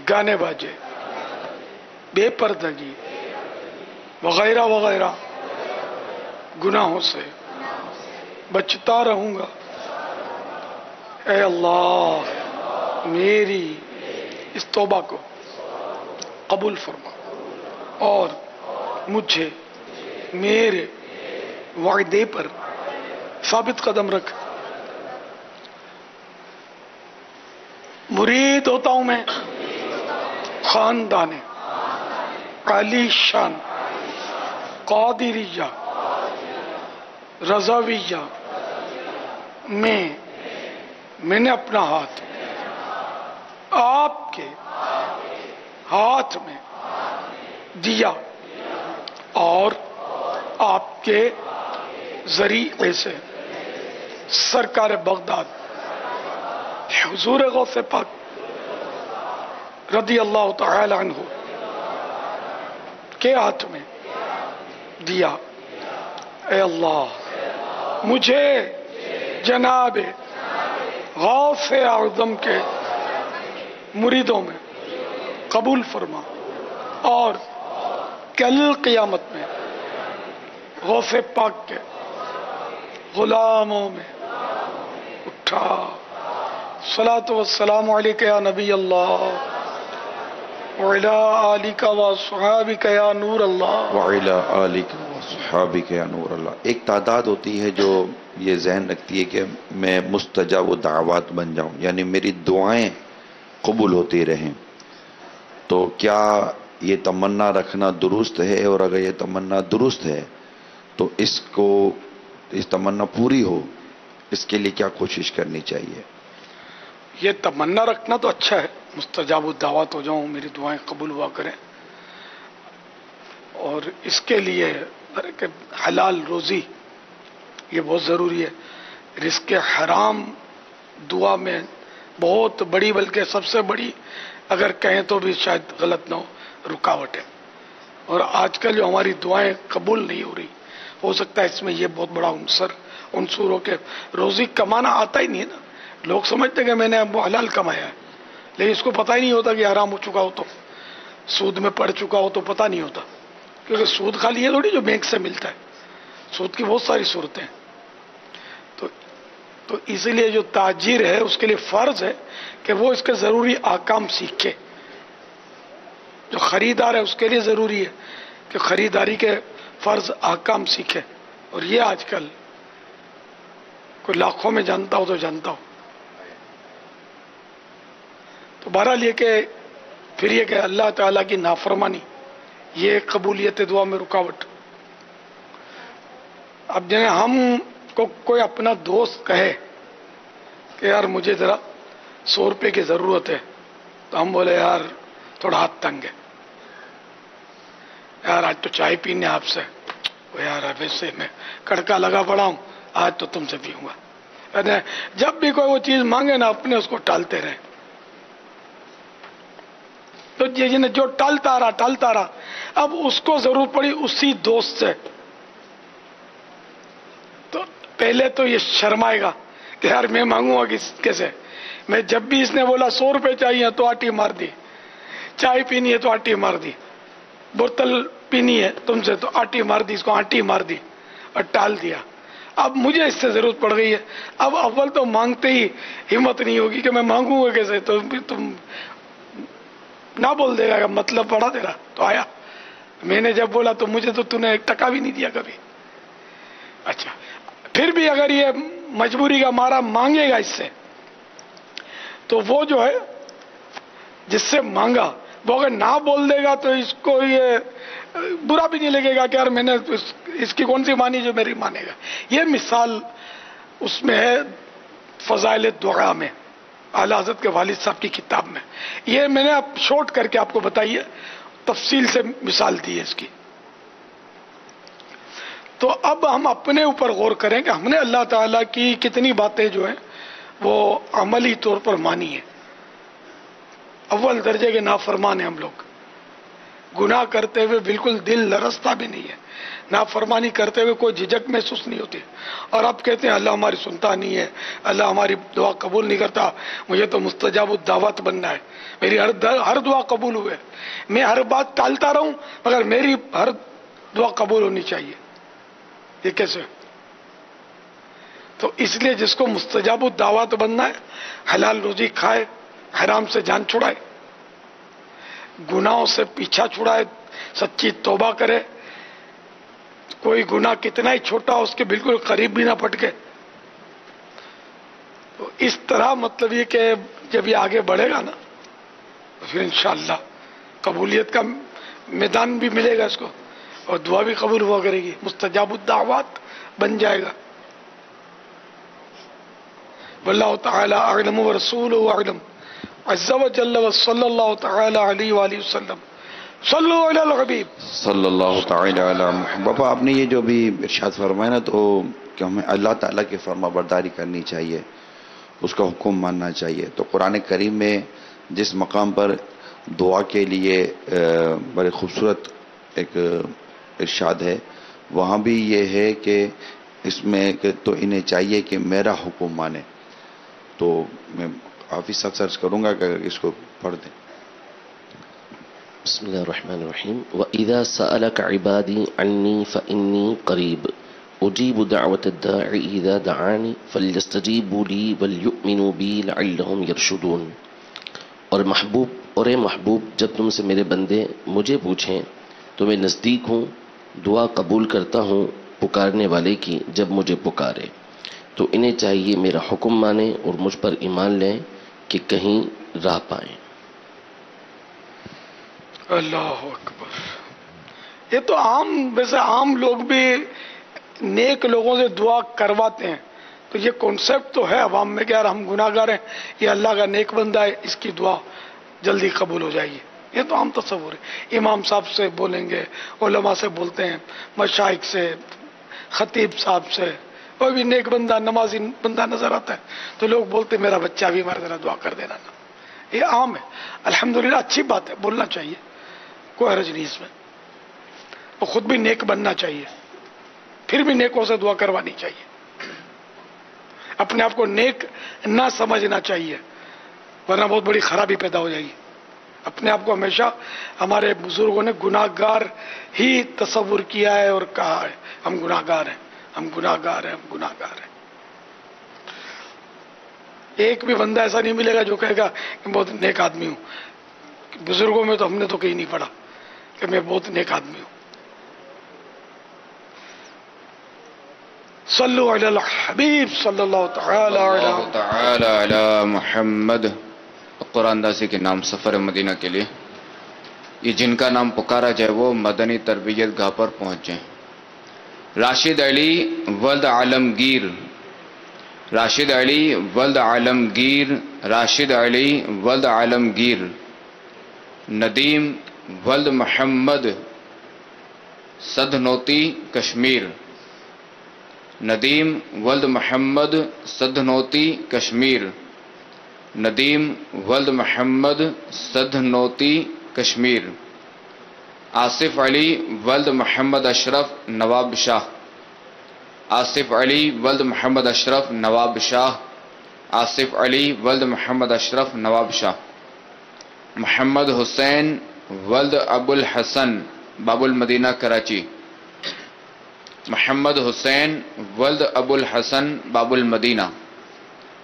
گانے باجے، بے پردگی وغیرہ وغیرہ گناہوں سے بچتا رہوں گا. اے اللہ میری اس توبہ کو قبول فرما اور مجھے میرے وعدے پر ثابت قدم رکھ. مرید ہوتا ہوں میں خاندان عالی شان قادریہ رضویہ میں نے اپنا ہاتھ آپ کے ہاتھ میں دیا اور آپ کے ذریعے سے سرکار بغداد حضور غوث پاک رضی اللہ تعالی عنہ کے ہاتھ میں دیا. اے اللہ مجھے جناب غوث اعظم کے مریدوں میں قبول فرما اور کل قیامت میں غوث پاک کے غلاموں میں اٹھا. صلاۃ والسلام علیک یا نبی اللہ وعلی آلک وصحابک یا نور اللہ وعلی آلک وصحابک یا نور اللہ. ایک تعداد ہوتی ہے جو یہ ذہن رکھتی ہے کہ میں مستجاب دعوات بن جاؤں، یعنی میری دعائیں قبول ہوتی رہیں. تو کیا یہ تمنا رکھنا درست ہے؟ اور اگر یہ تمنا درست ہے تو اس تمنا پوری ہو اس کے لیے کیا کوشش کرنی چاہیے؟ یہ تمنا رکھنا تو اچھا ہے، مستجاب الدعوات ہو جاؤں، میری دعائیں قبول ہوا کریں. اور اس کے لیے کہ حلال روزی یہ بہت ضروری ہے. رزق حرام دعا میں بہت بڑی، بلکہ سب سے بڑی اگر کہیں تو بھی شاید غلط نہ ہو، رکاوٹ ہے. اور آج کل جو ہماری دعائیں قبول نہیں ہو رہی ہو سکتا ہے اس میں یہ بہت بڑا عنصر ہو کہ روزی کمانا آتا ہی نہیں ہے نا. لوگ سمجھتے کہ میں نے وہ حلال کمایا ہے، لیکن اس کو پتہ ہی نہیں ہوتا کہ حرام ہو چکا ہو، تو سود میں پڑ چکا ہو تو پتہ نہیں ہوتا. کیونکہ سود خالی یہ تھوڑی جو بینک سے ملتا ہے، سود کی بہت ساری صورتیں ہیں. تو اسی لیے جو تاجر ہے اس کے لیے فرض ہے کہ وہ اس کے ضروری احکام سیکھے. جو خریدار ہے اس کے لیے ضروری ہے کہ خریداری کے فرض احکام سیکھے. اور یہ آج کل کوئی لاکھوں میں جانتا ہو تو جانتا ہو. تو بہرحال یہ کہ پھر یہ کہ اللہ تعالیٰ کی نافرمانی یہ قبولیت دعا میں رکاوٹ. اب جنہیں ہم کو کوئی اپنا دوست کہے کہ یار مجھے ذرا 100 روپے کی ضرورت ہے، تو ہم بولے یار تھوڑا ہاتھ تنگ ہے، یار آج تو چائے پینے آپ سے، وہ یار ویسے میں کڑکا لگا پڑا ہوں، آج تو تم سے پیوں گا. جب بھی کوئی وہ چیز مانگے نا اپنے اس کو ٹالتے رہے. تو جنہیں جو ٹالتا رہا اب اس کو ضرورت پڑی اسی دوست سے، تو پہلے تو یہ شرمائے گا کہ یار میں مانگوں گا کیسے. میں جب بھی اس نے بولا 100 روپے چاہیے تو آٹی مار دی، چائے پینی ہے تو آٹی مار دی، بوتل پینی ہے تم سے تو آٹی مار دی، اس کو آٹی مار دی اور ٹال دیا. اب مجھے اس سے ضرورت پڑ گئی ہے. اب اول تو مانگتے ہی ہمت نہیں ہوگی کہ میں مانگوں گا کیسے، تو تم نہ بول دے گا کہ مطلب پڑا تیرا تو آیا. میں نے جب بولا تو مجھے تو نے 1 ٹکا بھی نہیں دیا کبھی. اچھا پھر بھی اگر یہ مجبوری کا مارا مانگے گا اس سے، تو وہ جو ہے جس سے مانگا وہ اگر نہ بول دے گا تو اس کو یہ برا بھی نہیں لگے گا کہ یار میں نے اس کی کون سی مانی جو میری مانے گا. یہ مثال اس میں ہے فضائل دعا میں، اعلیٰ حضرت کے والد صاحب کی کتاب میں. یہ میں نے اب شارٹ کر کے آپ کو بتائی ہے، تفصیل سے مثال دی ہے اس کی. تو اب ہم اپنے اوپر غور کریں کہ ہم نے اللہ تعالیٰ کی کتنی باتیں جو ہیں وہ عملی طور پر مانی ہیں. اول درجے کے نافرمان ہیں ہم لوگ، گناہ کرتے ہوئے بالکل دل لرزتا بھی نہیں ہے، نافرمانی کرتے ہوئے کوئی جھجک محسوس نہیں ہوتی. اور اب کہتے ہیں اللہ ہماری سنتا نہیں ہے، اللہ ہماری دعا قبول نہیں کرتا، مجھے تو مستجاب الدعوات بننا ہے، میری ہر دعا قبول ہوئے، میں ہر بات ٹالتا رہوں مگر میری ہر دعا قبول ہونی چاہیے. یہ کیسے؟ تو اس لیے جس کو مستجاب الدعوات بننا ہے حلال روزی کھائے، حرام سے جان چھڑائے، گناہوں سے پیچھا چھڑائے، سچی توبہ کرے، کوئی گناہ کتنا ہی چھوٹا ہو اس کے بالکل قریب بھی نہ پٹکے. تو اس طرح مطلب یہ کہ جب یہ آگے بڑھے گا نا تو پھر انشاءاللہ قبولیت کا میدان بھی ملے گا اس کو، اور دعا بھی قبول ہوا کرے گی، مستجاب الدعوات بن جائے گا. واللہ تعالی اعلم ورسولہ اعلم عز وجل وصلی اللہ تعالی علیہ وآلہ وسلم. صلو علی الحبیب صلی اللہ تعالی علی محمد. بابا آپ نے یہ جو بھی ارشاد فرمایا نا، تو کہ ہمیں اللہ تعالیٰ کی فرما برداری کرنی چاہیے، اس کا حکم ماننا چاہیے. تو قرآن کریم میں جس مقام پر دعا کے لیے بڑے خوبصورت ایک ارشاد ہے، وہاں بھی یہ ہے کہ اس میں کہ تو انہیں چاہیے کہ میرا حکم مانے. تو میں حافظ صاحب سرچ کروں گا کہ اس کو پڑھ دیں. بسم اللہ الرحمن الرحیم. وَإِذَا سَأَلَكَ عِبَادِي عَنِّي فَإِنِّي قَرِيبٌ أُجِيبُ دَعْوَةَ الدَّاعِ إِذَا دَعَانِ فَلْيَسْتَجِيبُوا لِي وَلْيُؤْمِنُوا بِي لَعَلَّهُمْ يَرْشُدُونَ. اور اے محبوب جب تم سے میرے بندے مجھے پوچھیں تو میں نزدیک ہوں، دعا قبول کرتا ہوں پکارنے والے کی جب مجھے پکارے. تو انہیں چاہیے میرا حکم مانیں اور مجھ پر ایمان لیں کہ کہیں راہ پائیں. اللہ اکبر. یہ تو ویسے عام لوگ بھی نیک لوگوں سے دعا کرواتے ہیں، تو یہ کنسپٹ تو ہے عوام میں کہ یار ہم گناہ گار ہیں، یہ اللہ کا نیک بندہ ہے، اس کی دعا جلدی قبول ہو جائے گی. یہ تو عام تصور ہے. امام صاحب سے بولیں گے، علماء سے بولتے ہیں، مشائخ سے، خطیب صاحب سے، کوئی بھی نیک بندہ نمازی بندہ نظر آتا ہے تو لوگ بولتے میرا بچہ بھی ہمارا ذرا دعا کر دینا نا. یہ عام ہے، الحمدللہ اچھی بات ہے، بولنا چاہیے، کوئی حرج نہیں اس میں. اور خود بھی نیک بننا چاہیے. پھر بھی نیکوں سے دعا کروانی چاہیے. اپنے آپ کو نیک نہ سمجھنا چاہیے ورنہ بہت بڑی خرابی پیدا ہو جائے گی. اپنے آپ کو ہمیشہ ہمارے بزرگوں نے گناہگار ہی تصور کیا ہے اور کہا ہے ہم گناہگار ہیں، ہم گناہگار ہیں، ہم گناہگار ہیں. ایک بھی بندہ ایسا نہیں ملے گا جو کہے گا کہ بہت نیک آدمی ہوں. بزرگوں میں تو ہم نے تو کہیں نہیں پڑھا کہ میں بہت نیک آدمی ہوں. صلو علی الحبیب صلی اللہ تعالی علی محمد. قرآن داسی کے نام سفر مدینہ کے لیے یہ جن کا نام پکارا جائے وہ مدنی تربیت گاہ پر پہنچ جائیں. راشد علی ولد عالمگیر، راشد علی ولد عالمگیر، راشد علی ولد عالمگیر. ندیم ولد محمد سدھنوتی کشمیر. ندیم ولد محمد سدھنوتی کشمیر. ندیم ولد محمد سدھنوتی کشمیر. آصف علی ولد محمد اشرف نواب شاہ. آصف علی ولد محمد اشرف نواب شاہ. آصف علی ولد محمد اشرف نواب شاہ. محمد حسین ولد ابو الحسن باب المدینہ کراچی. محمد حسین ولد ابو الحسن باب المدینہ.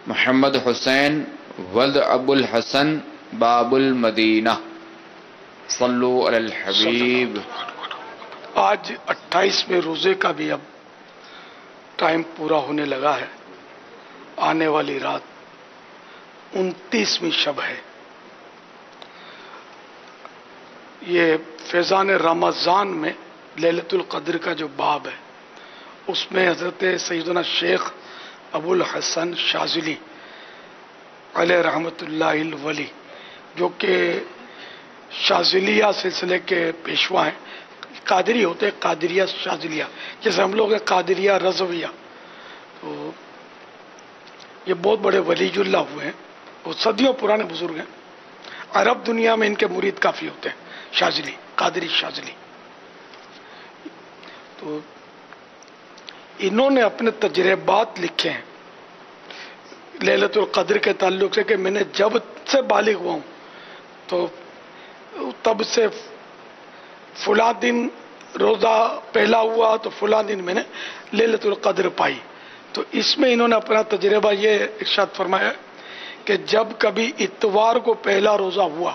محمد حسین ولد ابو الحسن باب المدینہ. صلو علی الحبیب. آج 28ویں روزے کا بھی اب ٹائم پورا ہونے لگا ہے. آنے والی رات 29ویں شب ہے. یہ فیضان رمضان میں لیلۃ القدر کا جو باب ہے اس میں حضرت سیدنا شیخ ابو الحسن شاذلی علیہ رحمت اللہ الولی جو کہ شاذلیہ سلسلے کے پیشوا ہیں، قادری ہوتے ہیں، قادریہ شاذلیہ، جیسے ہم لوگ ہیں قادریہ رضویہ. تو یہ بہت بڑے ولی اللہ ہوئے ہیں، وہ صدیوں پرانے بزرگ ہیں. عرب دنیا میں ان کے مرید کافی ہوتے ہیں، شاذلی، قادری شاذلی. تو انہوں نے اپنے تجربات لکھے ہیں لیلۃ القدر کے تعلق سے کہ میں نے جب سے بالغ ہوا ہوں تو تب سے فلاں دن روزہ پہلا ہوا تو فلاں دن میں نے لیلۃ القدر پائی. تو اس میں انہوں نے اپنا تجربہ یہ ارشاد فرمایا کہ جب کبھی اتوار کو پہلا روزہ ہوا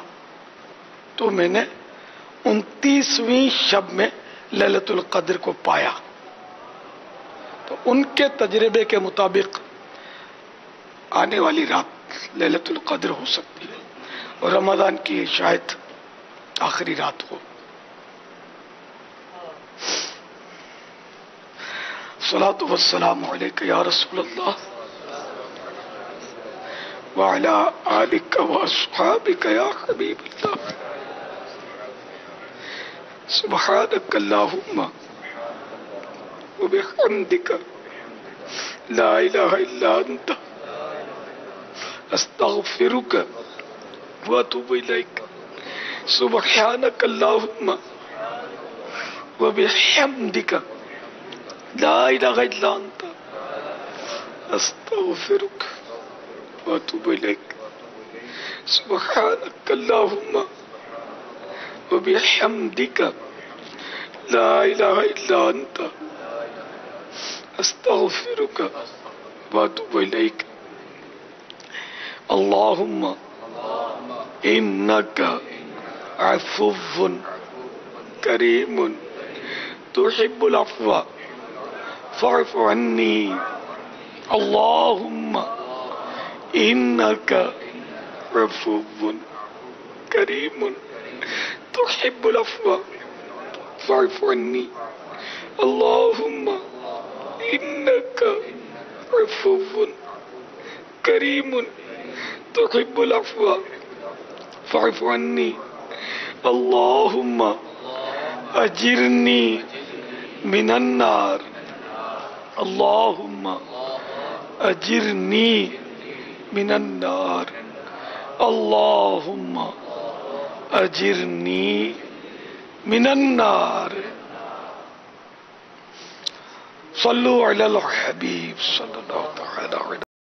تو میں نے 29ویں شب میں لیلۃ القدر کو پایا. تو ان کے تجربے کے مطابق آنے والی رات لیلۃ القدر ہو سکتی ہے اور رمضان کی شاید آخری رات ہو. الصلاۃ والسلام علیک یا رسول اللہ وعلی آلک واصحابک یا حبیب اللہ. سبحانک اللہم وبحمدک لا الہ الا انت استغفرک واتوب الیک. سبحانک اللہم وبحمدک لا الہ الا انت استغفرک واتوب الیک. سبحانک اللہم وبحمدک لا الہ الا انت استغفرک واتوب الیک. اللہم انک عفو کریم تحب العفو فاعف عنی. اللہم انک عفو کریم تحب العفو فاعف عنی. اللہم انک عفو کریم تحب العفو فاعف عنی. اللہم اجرنی من النار. اللہم اجرنی من النار. اللہم اجرنی من النار. صلو علی الحبیب صلی اللہ تعالی علیہ